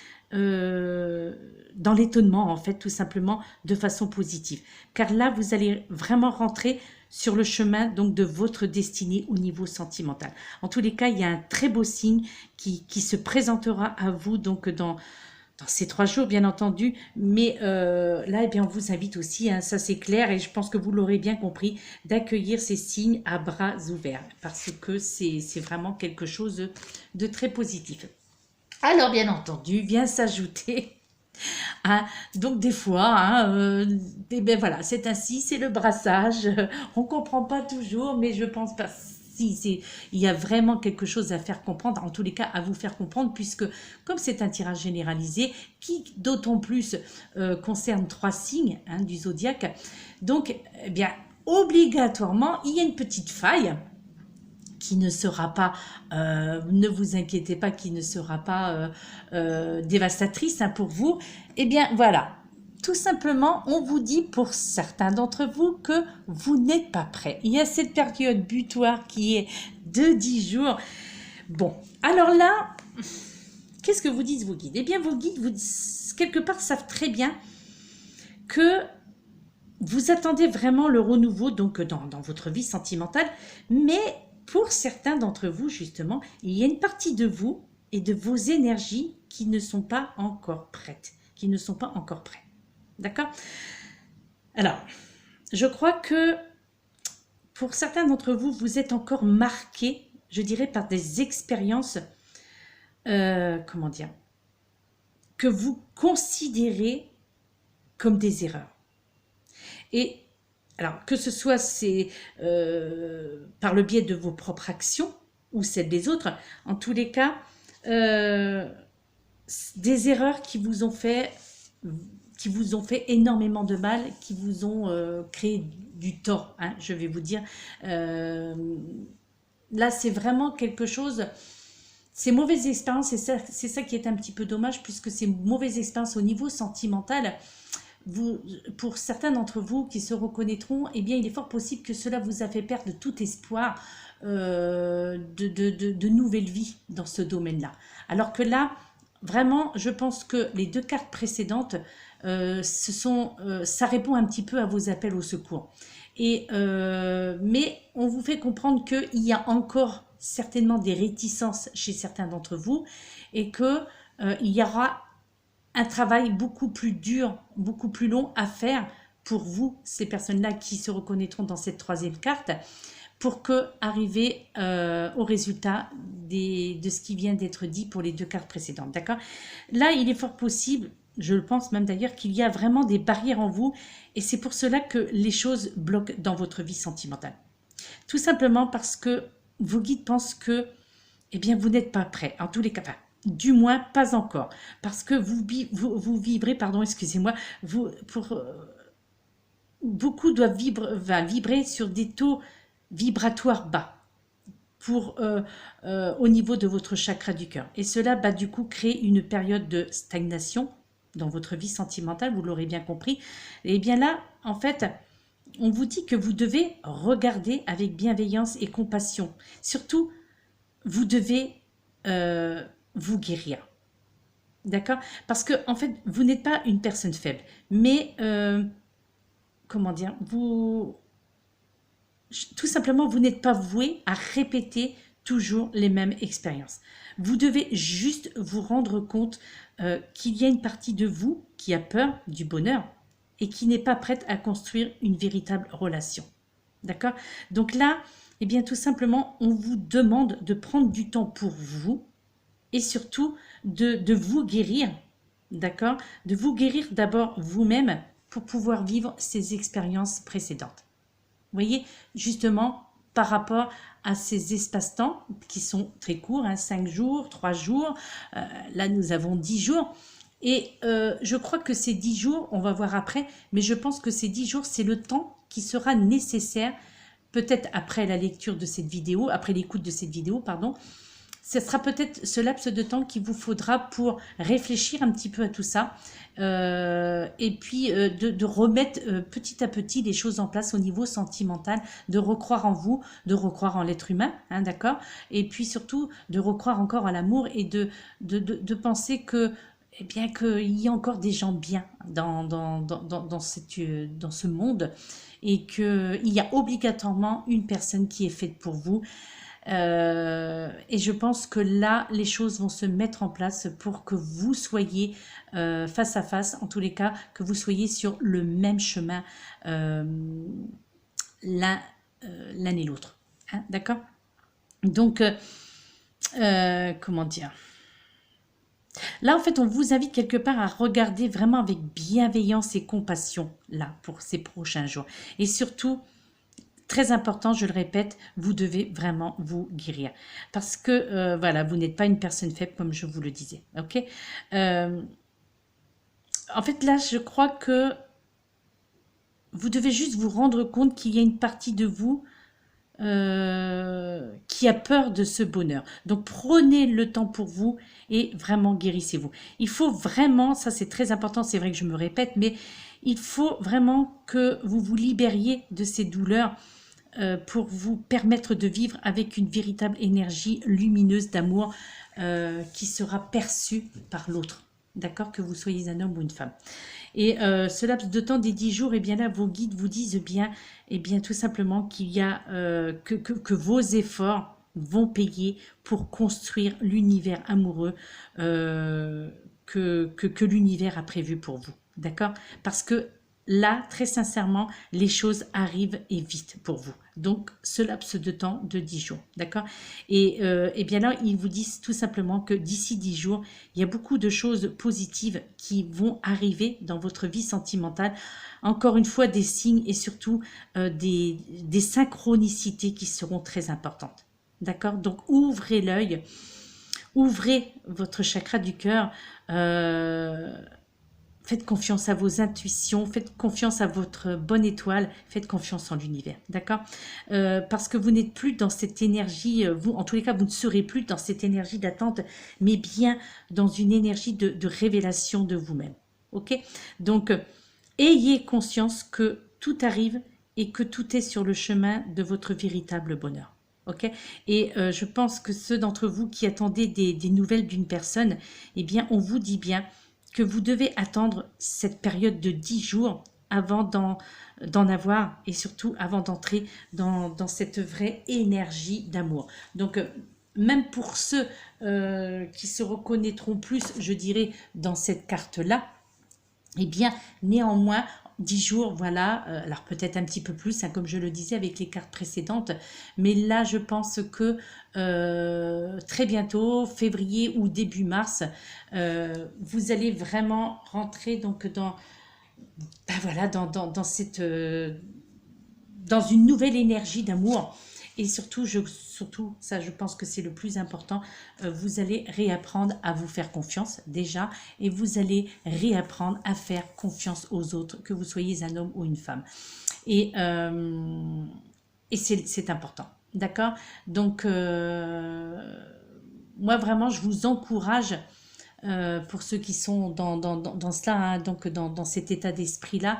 S1: dans l'étonnement, en fait, tout simplement, de façon positive. Car là, vous allez vraiment rentrer sur le chemin donc de votre destinée au niveau sentimental. En tous les cas, il y a un très beau signe qui se présentera à vous donc dans ces 3 jours, bien entendu, mais là, eh bien, on vous invite aussi, hein, ça c'est clair, et je pense que vous l'aurez bien compris, d'accueillir ces signes à bras ouverts, parce que c'est vraiment quelque chose de très positif. Alors, bien entendu, vient s'ajouter... Hein, donc des fois, hein, ben voilà, c'est ainsi, c'est le brassage. On ne comprend pas toujours, mais je pense pas. Si, il y a vraiment quelque chose à faire comprendre, en tous les cas à vous faire comprendre, puisque comme c'est un tirage généralisé, qui d'autant plus concerne 3 signes hein, du zodiaque, donc eh bien obligatoirement, il y a une petite faille qui ne sera pas, ne vous inquiétez pas, qui ne sera pas dévastatrice hein, pour vous. Eh bien, voilà. Tout simplement, on vous dit pour certains d'entre vous que vous n'êtes pas prêts. Il y a cette période butoir qui est de 10 jours. Bon, alors là, qu'est-ce que vous disent vos guides? Eh bien, vos guides, quelque part, savent très bien que vous attendez vraiment le renouveau donc dans votre vie sentimentale, mais pour certains d'entre vous, justement, il y a une partie de vous et de vos énergies qui ne sont pas encore prêtes, qui ne sont pas encore prêts. D'accord? Alors, je crois que pour certains d'entre vous, vous êtes encore marqués, je dirais, par des expériences, comment dire, que vous considérez comme des erreurs. Et alors, que ce soit par le biais de vos propres actions ou celles des autres, en tous les cas, des erreurs qui vous ont fait énormément de mal, qui vous ont créé du tort, hein, je vais vous dire. Là, c'est vraiment quelque chose... Ces mauvaises expériences, c'est ça qui est un petit peu dommage, puisque ces mauvaises expériences au niveau sentimental, pour certains d'entre vous qui se reconnaîtront, eh bien, il est fort possible que cela vous a fait perdre tout espoir de nouvelles vies dans ce domaine-là. Alors que là, vraiment, je pense que les 2 cartes précédentes, ça répond un petit peu à vos appels au secours. Mais on vous fait comprendre qu'il y a encore certainement des réticences chez certains d'entre vous et qu'il y aura un travail beaucoup plus dur, beaucoup plus long à faire pour vous, ces personnes-là qui se reconnaîtront dans cette 3e carte, pour arriver au résultat de ce qui vient d'être dit pour les 2 cartes précédentes. D'accord? Là, il est fort possible, je le pense même d'ailleurs, qu'il y a vraiment des barrières en vous, et c'est pour cela que les choses bloquent dans votre vie sentimentale. Tout simplement parce que vos guides pensent que, eh bien, vous n'êtes pas prêt, en tous les cas. Enfin, du moins, pas encore. Parce que vous vibrez, pardon, excusez-moi, beaucoup doivent vibrer sur des taux vibratoires bas au niveau de votre chakra du cœur. Et cela va du coup créer une période de stagnation dans votre vie sentimentale, vous l'aurez bien compris. Et bien là, en fait, on vous dit que vous devez regarder avec bienveillance et compassion. Surtout, vous devez vous guérir. D'accord? Parce que, en fait, vous n'êtes pas une personne faible. Mais, comment dire, tout simplement, vous n'êtes pas voué à répéter toujours les mêmes expériences. Vous devez juste vous rendre compte qu'il y a une partie de vous qui a peur du bonheur et qui n'est pas prête à construire une véritable relation. D'accord? Donc là, eh bien, tout simplement, on vous demande de prendre du temps pour vous et surtout de vous guérir, d'accord? De vous guérir d'abord vous-même pour pouvoir vivre ces expériences précédentes. Vous voyez, justement, par rapport à ces espaces-temps qui sont très courts, hein, 5 jours, 3 jours, là nous avons 10 jours. Et je crois que ces 10 jours, on va voir après, mais je pense que ces 10 jours, c'est le temps qui sera nécessaire, peut-être après la lecture de cette vidéo, après l'écoute de cette vidéo, pardon. Ce sera peut-être ce laps de temps qu'il vous faudra pour réfléchir un petit peu à tout ça et puis de remettre petit à petit les choses en place au niveau sentimental, de recroire en vous, de recroire en l'être humain, hein, d'accord? Et puis surtout de recroire encore à l'amour et de penser que eh bien qu'il y a encore des gens bien dans ce monde et qu'il y a obligatoirement une personne qui est faite pour vous. Et je pense que là, les choses vont se mettre en place pour que vous soyez face à face, en tous les cas, que vous soyez sur le même chemin l'un et l'autre. Hein, d'accord? Donc, comment dire? Là, en fait, on vous invite quelque part à regarder vraiment avec bienveillance et compassion, là, pour ces prochains jours. Et surtout, très important, je le répète, vous devez vraiment vous guérir. Parce que, voilà, vous n'êtes pas une personne faible, comme je vous le disais. Ok? En fait, là, je crois que vous devez juste vous rendre compte qu'il y a une partie de vous qui a peur de ce bonheur. Donc prenez le temps pour vous et vraiment guérissez-vous. Il faut vraiment, ça c'est très important, c'est vrai que je me répète, mais il faut vraiment que vous vous libériez de ces douleurs pour vous permettre de vivre avec une véritable énergie lumineuse d'amour qui sera perçue par l'autre. D'accord? Que vous soyez un homme ou une femme. Et ce laps de temps des 10 jours, et bien là, vos guides vous disent bien, et bien tout simplement qu'il y a que vos efforts vont payer pour construire l'univers amoureux que l'univers a prévu pour vous. D'accord? Parce que là, très sincèrement, les choses arrivent et vite pour vous. Donc, ce laps de temps de 10 jours. D'accord? Et bien là, ils vous disent tout simplement que d'ici 10 jours, il y a beaucoup de choses positives qui vont arriver dans votre vie sentimentale. Encore une fois, des signes et surtout des synchronicités qui seront très importantes. D'accord? Donc, ouvrez l'œil, ouvrez votre chakra du cœur, faites confiance à vos intuitions, faites confiance à votre bonne étoile, faites confiance en l'univers, d'accord? Parce que vous n'êtes plus dans cette énergie, vous, en tous les cas, vous ne serez plus dans cette énergie d'attente, mais bien dans une énergie de révélation de vous-même, ok? Donc, ayez conscience que tout arrive et que tout est sur le chemin de votre véritable bonheur. Ok, et je pense que ceux d'entre vous qui attendaient des nouvelles d'une personne, eh bien, on vous dit bien que vous devez attendre cette période de 10 jours avant d'en avoir et surtout avant d'entrer dans cette vraie énergie d'amour. Donc, même pour ceux qui se reconnaîtront plus, je dirais, dans cette carte-là, eh bien, néanmoins, 10 jours, voilà, alors peut-être un petit peu plus, hein, comme je le disais avec les cartes précédentes, mais là, je pense que très bientôt, février ou début mars, vous allez vraiment rentrer donc ben voilà, dans cette, dans une nouvelle énergie d'amour. Et surtout, ça je pense que c'est le plus important, vous allez réapprendre à vous faire confiance déjà, et vous allez réapprendre à faire confiance aux autres, que vous soyez un homme ou une femme. Et c'est important, d'accord? Donc, moi vraiment, je vous encourage, pour ceux qui sont dans cela, hein, donc dans cet état d'esprit-là,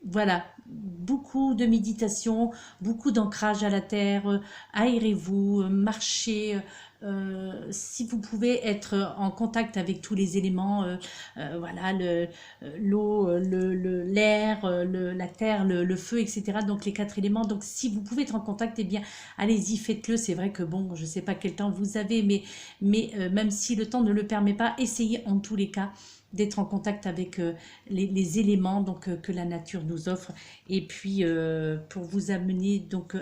S1: voilà, beaucoup de méditation, beaucoup d'ancrage à la terre, aérez-vous, marchez, si vous pouvez être en contact avec tous les éléments, voilà, l'eau, l'air, la terre, le feu, etc. Donc les 4 éléments. Donc si vous pouvez être en contact, eh bien allez-y, faites-le. C'est vrai que bon, je ne sais pas quel temps vous avez, mais même si le temps ne le permet pas, essayez en tous les cas d'être en contact avec les éléments donc, que la nature nous offre, et puis pour vous amener donc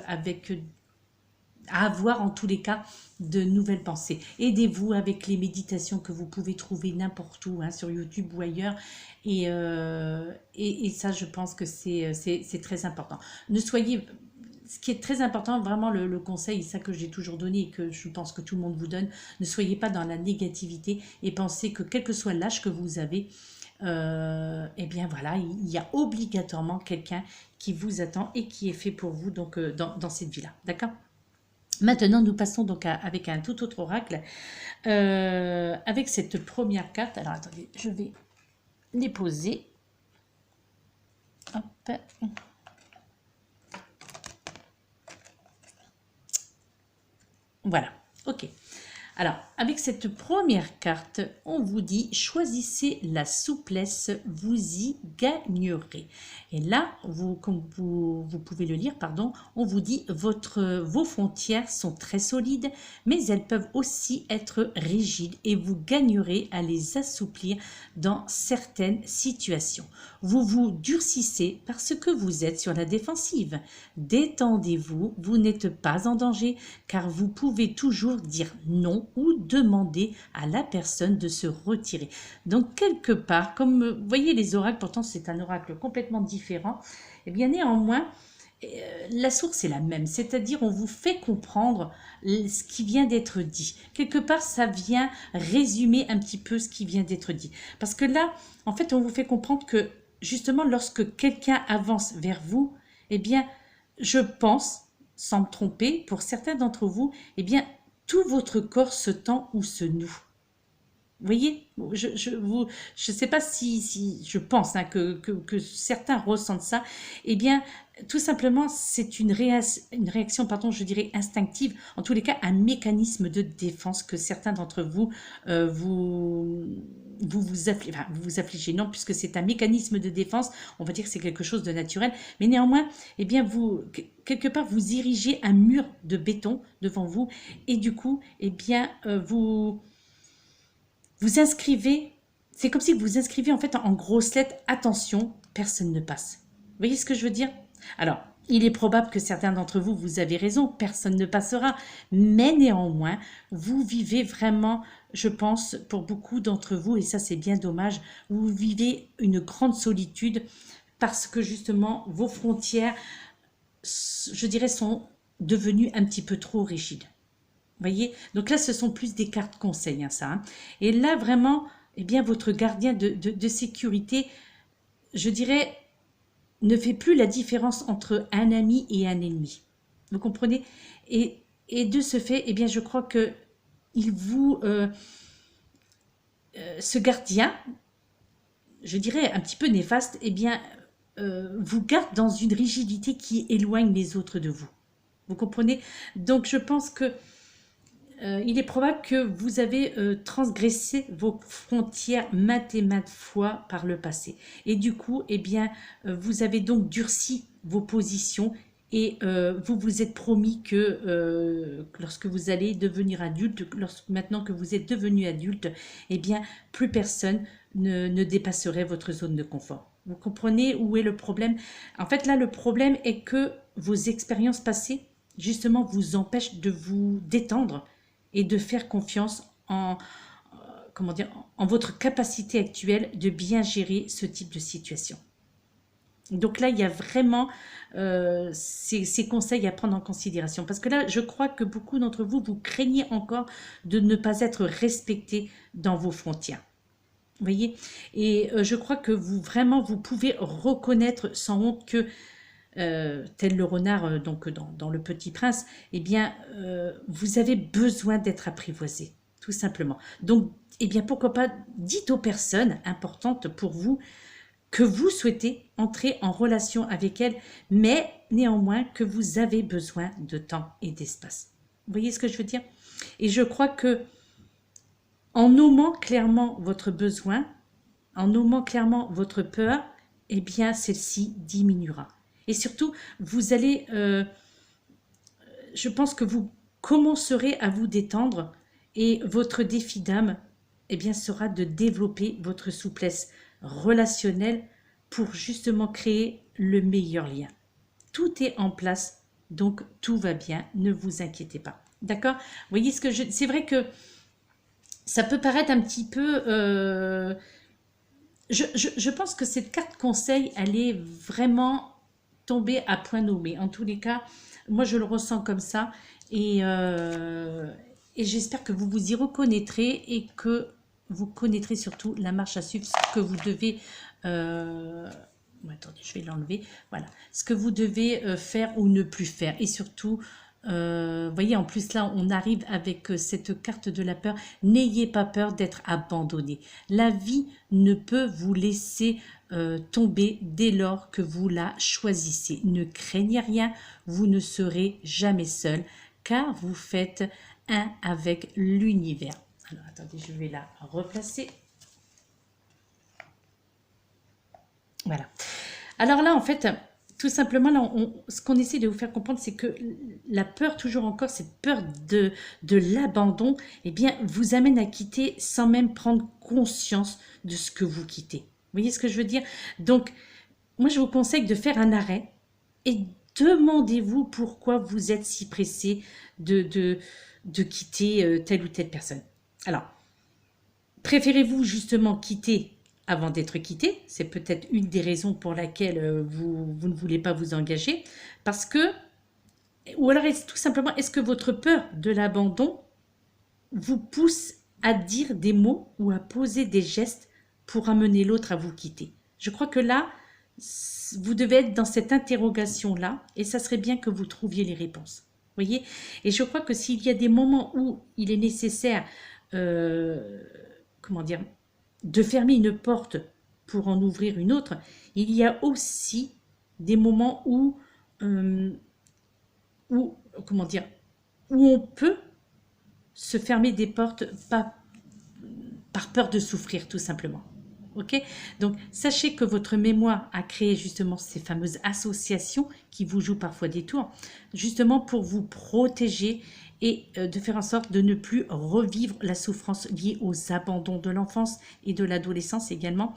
S1: à avoir en tous les cas de nouvelles pensées. Aidez-vous avec les méditations que vous pouvez trouver n'importe où, hein, sur YouTube ou ailleurs, et ça je pense que c'est très important. Ne soyez... Ce qui est très important, vraiment le conseil, ça que j'ai toujours donné et que je pense que tout le monde vous donne, ne soyez pas dans la négativité et pensez que quel que soit l'âge que vous avez, eh bien voilà, il y a obligatoirement quelqu'un qui vous attend et qui est fait pour vous donc, dans cette vie-là. D'accord ? Maintenant, nous passons donc avec un tout autre oracle, avec cette première carte. Alors attendez, je vais les poser. Hop. Voilà, ok. Alors, avec cette première carte, on vous dit « Choisissez la souplesse, vous y gagnerez ». Et là, comme vous pouvez le lire, pardon, on vous dit « Vos frontières sont très solides, mais elles peuvent aussi être rigides et vous gagnerez à les assouplir dans certaines situations. Vous vous durcissez parce que vous êtes sur la défensive. Détendez-vous, vous n'êtes pas en danger, car vous pouvez toujours dire non ou demander à la personne de se retirer. » Donc quelque part, comme vous voyez les oracles, pourtant c'est un oracle complètement différent, et bien néanmoins la source est la même, c'est-à-dire on vous fait comprendre ce qui vient d'être dit. Quelque part ça vient résumer un petit peu ce qui vient d'être dit, parce que là en fait on vous fait comprendre que justement lorsque quelqu'un avance vers vous, eh bien je pense, sans me tromper, pour certains d'entre vous, eh bien tout votre corps se tend ou se noue. Vous voyez, je sais pas si je pense, hein, que certains ressentent ça. Eh bien, tout simplement, c'est une réaction, pardon, je dirais instinctive, en tous les cas, un mécanisme de défense que certains d'entre vous, enfin, vous vous affligez, non, puisque c'est un mécanisme de défense, on va dire que c'est quelque chose de naturel, mais néanmoins, eh bien, quelque part, vous érigez un mur de béton devant vous, et du coup, eh bien, vous inscrivez, c'est comme si vous inscrivez en fait en grosses lettres, attention, personne ne passe. Vous voyez ce que je veux dire? Alors, il est probable que certains d'entre vous, vous avez raison, personne ne passera, mais néanmoins, vous vivez vraiment, je pense, pour beaucoup d'entre vous, et ça c'est bien dommage, vous vivez une grande solitude parce que justement, vos frontières, je dirais, sont devenues un petit peu trop rigides. Voyez, donc là, ce sont plus des cartes conseils, hein, ça. Hein. Et là, vraiment, eh bien, votre gardien de sécurité, je dirais, ne fait plus la différence entre un ami et un ennemi. Vous comprenez? Et de ce fait, eh bien, je crois que ce gardien, je dirais un petit peu néfaste, eh bien, vous garde dans une rigidité qui éloigne les autres de vous. Vous comprenez? Donc, je pense que il est probable que vous avez transgressé vos frontières maintes et maintes fois par le passé. Et du coup, eh bien, vous avez donc durci vos positions et vous vous êtes promis que lorsque vous allez devenir adulte, maintenant que vous êtes devenu adulte, eh bien, plus personne ne dépasserait votre zone de confort. Vous comprenez où est le problème? En fait, là, le problème est que vos expériences passées, justement, vous empêchent de vous détendre et de faire confiance comment dire, en votre capacité actuelle de bien gérer ce type de situation. Donc là, il y a vraiment ces conseils à prendre en considération. Parce que là, je crois que beaucoup d'entre vous, vous craignez encore de ne pas être respecté dans vos frontières. Vous voyez? Et je crois que vous pouvez reconnaître sans honte que tel le renard donc dans Le Petit Prince, eh bien, vous avez besoin d'être apprivoisé, tout simplement. Donc, eh bien, pourquoi pas, dites aux personnes importantes pour vous que vous souhaitez entrer en relation avec elles, mais néanmoins que vous avez besoin de temps et d'espace. Vous voyez ce que je veux dire? Et je crois que en nommant clairement votre besoin, en nommant clairement votre peur, eh bien, celle-ci diminuera. Et surtout, vous allez, je pense que vous commencerez à vous détendre et votre défi d'âme, eh bien, sera de développer votre souplesse relationnelle pour justement créer le meilleur lien. Tout est en place, donc tout va bien, ne vous inquiétez pas. D'accord? Vous voyez ce que c'est vrai que ça peut paraître un petit peu... je pense que cette carte conseil, elle est vraiment tombée à point nommé. En tous les cas, moi je le ressens comme ça et j'espère que vous vous y reconnaîtrez et que vous connaîtrez surtout la marche à suivre, ce que vous devez... attendez, je vais l'enlever. Voilà, ce que vous devez faire ou ne plus faire. Et surtout, voyez, en plus là, on arrive avec cette carte de la peur. N'ayez pas peur d'être abandonné. La vie ne peut vous laisser tomber dès lors que vous la choisissez. Ne craignez rien, vous ne serez jamais seul, car vous faites un avec l'univers. Alors, attendez, je vais la replacer. Voilà. Alors là, en fait, tout simplement, là, ce qu'on essaie de vous faire comprendre, c'est que la peur, toujours encore, cette peur de l'abandon, eh bien, vous amène à quitter sans même prendre conscience de ce que vous quittez. Vous voyez ce que je veux dire? Donc, moi, je vous conseille de faire un arrêt et demandez-vous pourquoi vous êtes si pressé de quitter telle ou telle personne. Alors, préférez-vous justement quitter avant d'être quitté? C'est peut-être une des raisons pour laquelle vous ne voulez pas vous engager. Parce que, ou alors tout simplement, est-ce que votre peur de l'abandon vous pousse à dire des mots ou à poser des gestes pour amener l'autre à vous quitter? Je crois que là, vous devez être dans cette interrogation-là et ça serait bien que vous trouviez les réponses. Voyez? Et je crois que s'il y a des moments où il est nécessaire, comment dire, de fermer une porte pour en ouvrir une autre, il y a aussi des moments où comment dire, où on peut se fermer des portes, pas par peur de souffrir tout simplement. Ok, donc sachez que votre mémoire a créé justement ces fameuses associations qui vous jouent parfois des tours, justement pour vous protéger et de faire en sorte de ne plus revivre la souffrance liée aux abandons de l'enfance et de l'adolescence également.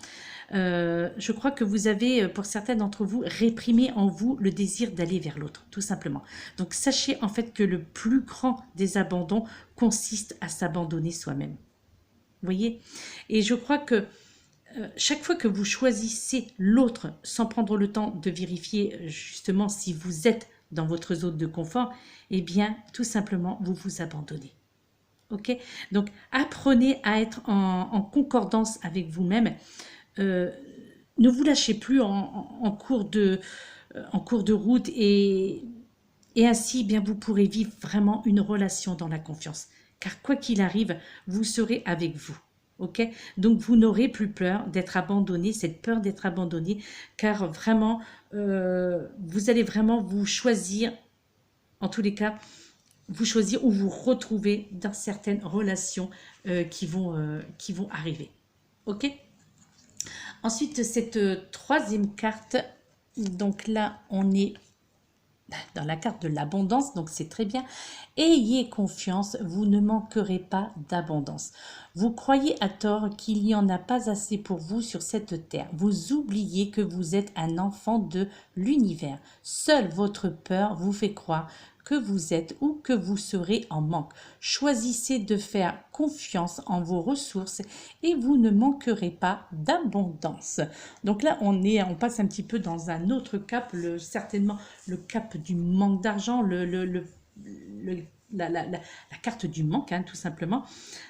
S1: Je crois que vous avez, pour certains d'entre vous, réprimé en vous le désir d'aller vers l'autre, tout simplement. Donc sachez en fait que le plus grand des abandons consiste à s'abandonner soi-même. Vous voyez? Et je crois que chaque fois que vous choisissez l'autre sans prendre le temps de vérifier justement si vous êtes dans votre zone de confort, eh bien, tout simplement, vous vous abandonnez. Ok? Donc, apprenez à être en concordance avec vous-même. Ne vous lâchez plus en cours de route et ainsi, eh bien, vous pourrez vivre vraiment une relation dans la confiance. Car quoi qu'il arrive, vous serez avec vous. Ok, donc vous n'aurez plus peur d'être abandonné, cette peur d'être abandonné, car vraiment, vous allez vraiment vous choisir, en tous les cas, vous choisir ou vous retrouver dans certaines relations qui vont arriver. Ok. Ensuite, cette troisième carte, donc là, on est dans la carte de l'abondance, donc c'est très bien. Ayez confiance, vous ne manquerez pas d'abondance. Vous croyez à tort qu'il n'y en a pas assez pour vous sur cette terre. Vous oubliez que vous êtes un enfant de l'univers. Seule votre peur vous fait croire que vous êtes ou que vous serez en manque. Choisissez de faire confiance en vos ressources et vous ne manquerez pas d'abondance. Donc là, on passe un petit peu dans un autre cap, certainement le cap du manque d'argent, la carte du manque, hein, tout simplement.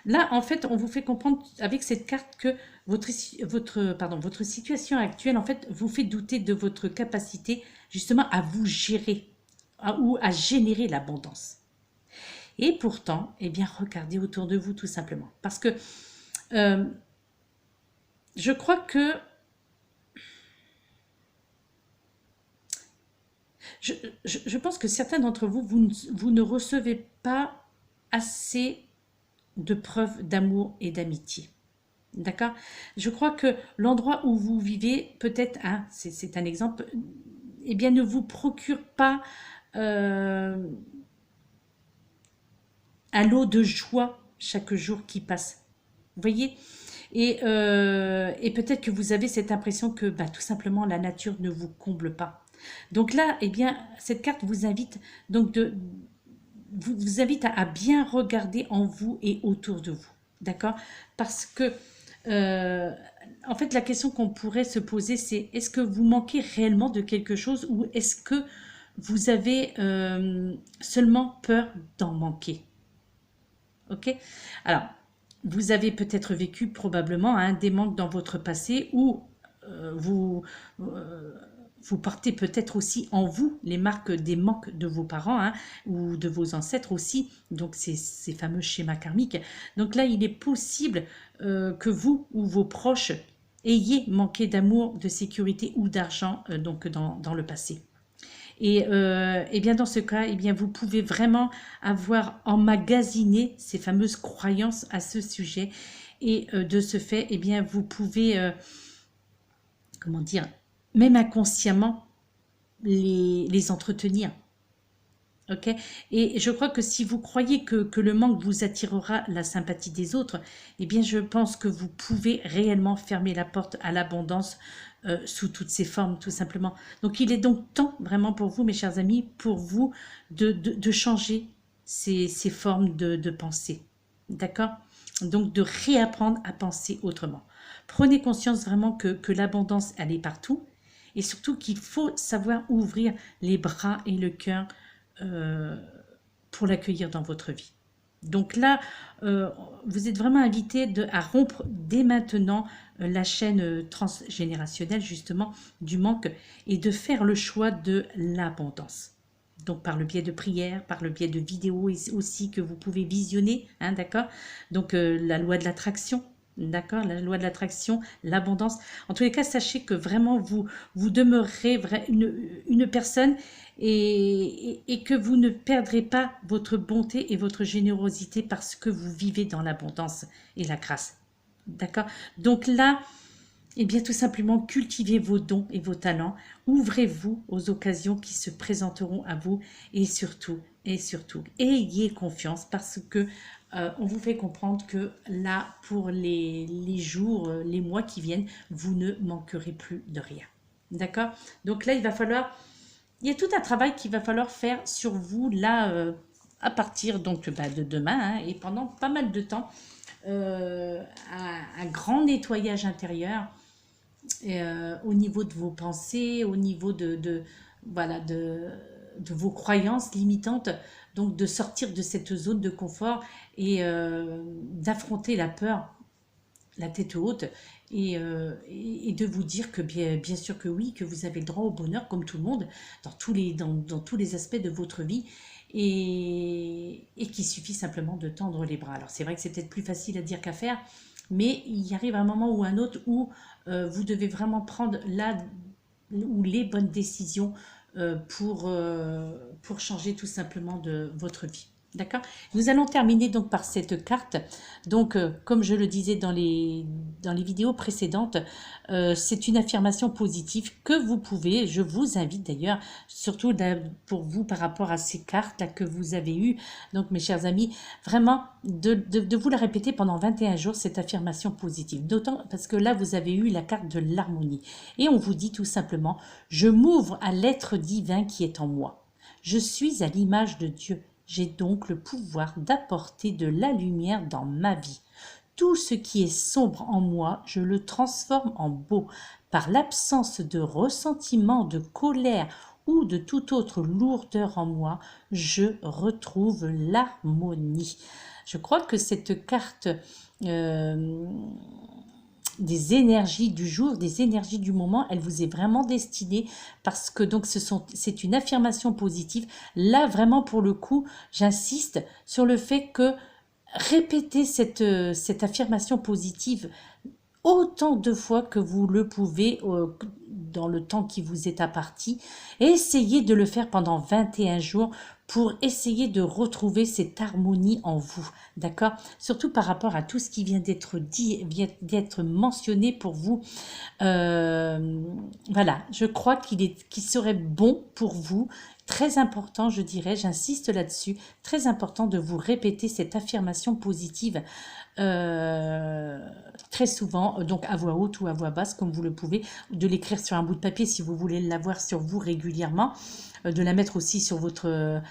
S1: Là, en fait, on vous fait comprendre avec cette carte que votre situation actuelle, en fait, vous fait douter de votre capacité justement à vous gérer ou à générer l'abondance. Et pourtant, eh bien, regardez autour de vous tout simplement. Parce que je crois que je pense que certains d'entre vous, vous ne recevez pas assez de preuves d'amour et d'amitié. D'accord? Je crois que l'endroit où vous vivez, peut-être, hein, c'est un exemple, eh bien, ne vous procure pas un lot de joie chaque jour qui passe. Vous voyez? Et peut-être que vous avez cette impression que tout simplement la nature ne vous comble pas. Donc là, eh bien, cette carte vous invite donc vous invite à bien regarder en vous et autour de vous. D'accord? Parce que en fait, la question qu'on pourrait se poser, c'est est-ce que vous manquez réellement de quelque chose ou est-ce que vous avez seulement peur d'en manquer? Ok? Alors, vous avez peut-être vécu probablement des manques dans votre passé ou vous portez peut-être aussi en vous les marques des manques de vos parents ou de vos ancêtres aussi, donc ces fameux schémas karmiques. Donc là, il est possible que vous ou vos proches ayez manqué d'amour, de sécurité ou d'argent donc dans le passé. Et bien dans ce cas, bien vous pouvez vraiment avoir emmagasiné ces fameuses croyances à ce sujet. Et de ce fait, bien vous pouvez, comment dire, même inconsciemment, les entretenir. Ok. Et je crois que si vous croyez que le manque vous attirera la sympathie des autres, eh bien je pense que vous pouvez réellement fermer la porte à l'abondance sous toutes ses formes, tout simplement. Donc il est donc temps vraiment pour vous, mes chers amis, pour vous de changer ces formes de pensée. D'accord? Donc de réapprendre à penser autrement. Prenez conscience vraiment que l'abondance, elle est partout. Et surtout qu'il faut savoir ouvrir les bras et le cœur pour l'accueillir dans votre vie. Donc là, vous êtes vraiment invité à rompre dès maintenant la chaîne transgénérationnelle justement du manque et de faire le choix de l'abondance. Donc par le biais de prières, par le biais de vidéos aussi que vous pouvez visionner, d'accord. Donc la loi de l'attraction, d'accord, la loi de l'attraction, l'abondance. En tous les cas, sachez que vraiment vous demeurerez une personne et que vous ne perdrez pas votre bonté et votre générosité parce que vous vivez dans l'abondance et la grâce. D'accord? Donc là, eh bien, tout simplement, cultivez vos dons et vos talents. Ouvrez-vous aux occasions qui se présenteront à vous et surtout, ayez confiance parce que on vous fait comprendre que là, pour les jours, les mois qui viennent, vous ne manquerez plus de rien. D'accord? Donc là, il y a tout un travail qu'il va falloir faire sur vous là, à partir donc de demain hein, et pendant pas mal de temps. Un grand nettoyage intérieur au niveau de vos pensées, au niveau voilà, de vos croyances limitantes, donc de sortir de cette zone de confort et d'affronter la peur, la tête haute, et de vous dire que bien sûr que oui, que vous avez le droit au bonheur comme tout le monde, dans tous les aspects de votre vie, et qu'il suffit simplement de tendre les bras. Alors c'est vrai que c'est peut-être plus facile à dire qu'à faire, mais il y arrive un moment ou un autre où vous devez vraiment prendre la ou les bonnes décisions pour changer tout simplement de votre vie. D'accord? Nous allons terminer donc par cette carte. Donc, comme je le disais dans les vidéos précédentes, c'est une affirmation positive que vous pouvez, je vous invite d'ailleurs, surtout pour vous par rapport à ces cartes là que vous avez eues, donc mes chers amis, vraiment de vous la répéter pendant 21 jours, cette affirmation positive. D'autant parce que là, vous avez eu la carte de l'harmonie. Et on vous dit tout simplement, je m'ouvre à l'être divin qui est en moi. Je suis à l'image de Dieu. J'ai donc le pouvoir d'apporter de la lumière dans ma vie. Tout ce qui est sombre en moi, je le transforme en beau. Par l'absence de ressentiment, de colère ou de toute autre lourdeur en moi, je retrouve l'harmonie. Je crois que cette carte des énergies du jour, des énergies du moment, elle vous est vraiment destinée parce que donc c'est une affirmation positive. Là, vraiment, pour le coup, j'insiste sur le fait que répétez cette affirmation positive autant de fois que vous le pouvez dans le temps qui vous est imparti. Essayez de le faire pendant 21 jours pour essayer de retrouver cette harmonie en vous, d'accord? Surtout par rapport à tout ce qui vient d'être dit, vient d'être mentionné pour vous. Voilà, je crois qu'il serait bon pour vous, très important, je dirais, j'insiste là-dessus, très important de vous répéter cette affirmation positive très souvent, donc à voix haute ou à voix basse, comme vous le pouvez, de l'écrire sur un bout de papier si vous voulez l'avoir sur vous régulièrement, de la mettre aussi sur votre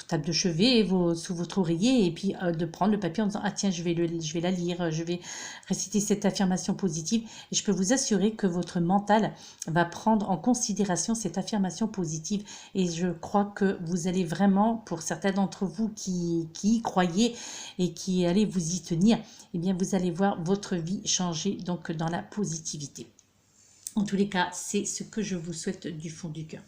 S1: table de chevet, sous votre oreiller, et puis de prendre le papier en disant « Ah tiens, je vais la lire, je vais réciter cette affirmation positive ». Et je peux vous assurer que votre mental va prendre en considération cette affirmation positive. Et je crois que vous allez vraiment, pour certains d'entre vous qui y croyez et qui allez vous y tenir, eh bien vous allez voir votre vie changer donc dans la positivité. En tous les cas, c'est ce que je vous souhaite du fond du cœur.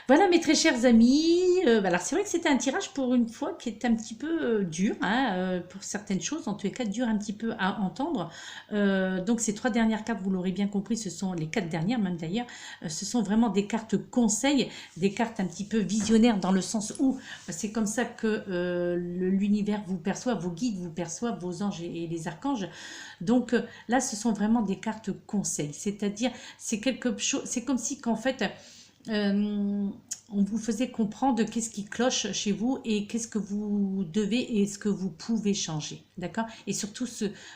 S1: Voilà mes très chers amis, alors c'est vrai que c'était un tirage pour une fois qui est un petit peu dur, hein, pour certaines choses, en tous les cas dur un petit peu à entendre. Donc ces 3 dernières cartes, vous l'aurez bien compris, ce sont les 4 dernières même d'ailleurs, ce sont vraiment des cartes conseils, des cartes un petit peu visionnaires dans le sens où c'est comme ça que l'univers vous perçoit, vos guides vous perçoivent, vos anges et les archanges. Donc là ce sont vraiment des cartes conseils, c'est-à-dire c'est quelque chose, c'est comme si qu'en fait on vous faisait comprendre qu'est-ce qui cloche chez vous et qu'est-ce que vous devez et ce que vous pouvez changer, d'accord? Et surtout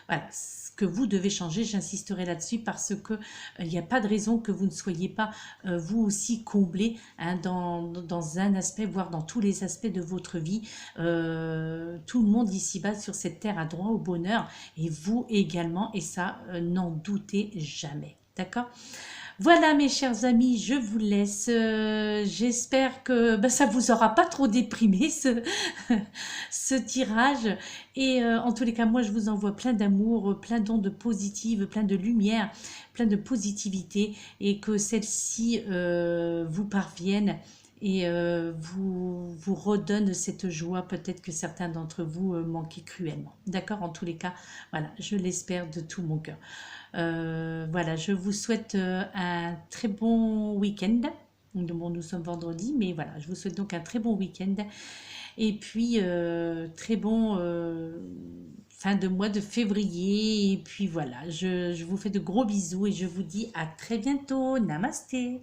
S1: voilà, ce que vous devez changer, j'insisterai là-dessus parce que il n'y a pas de raison que vous ne soyez pas vous aussi comblé hein, dans un aspect, voire dans tous les aspects de votre vie. Tout le monde ici-bas sur cette terre a droit au bonheur et vous également, et ça, n'en doutez jamais, d'accord? Voilà mes chers amis, je vous laisse. J'espère que ça vous aura pas trop déprimé ce tirage. Et en tous les cas, moi je vous envoie plein d'amour, plein d'ondes positives, plein de lumière, plein de positivité et que celle-ci vous parvienne et vous redonne cette joie peut-être que certains d'entre vous manquaient cruellement. D'accord? En tous les cas, voilà, je l'espère de tout mon cœur. Voilà, je vous souhaite un très bon week-end Bon, nous sommes vendredi, mais voilà, je vous souhaite donc un très bon week-end. Et puis, très bon fin de mois de février. Et puis voilà, je vous fais de gros bisous et je vous dis à très bientôt. Namasté.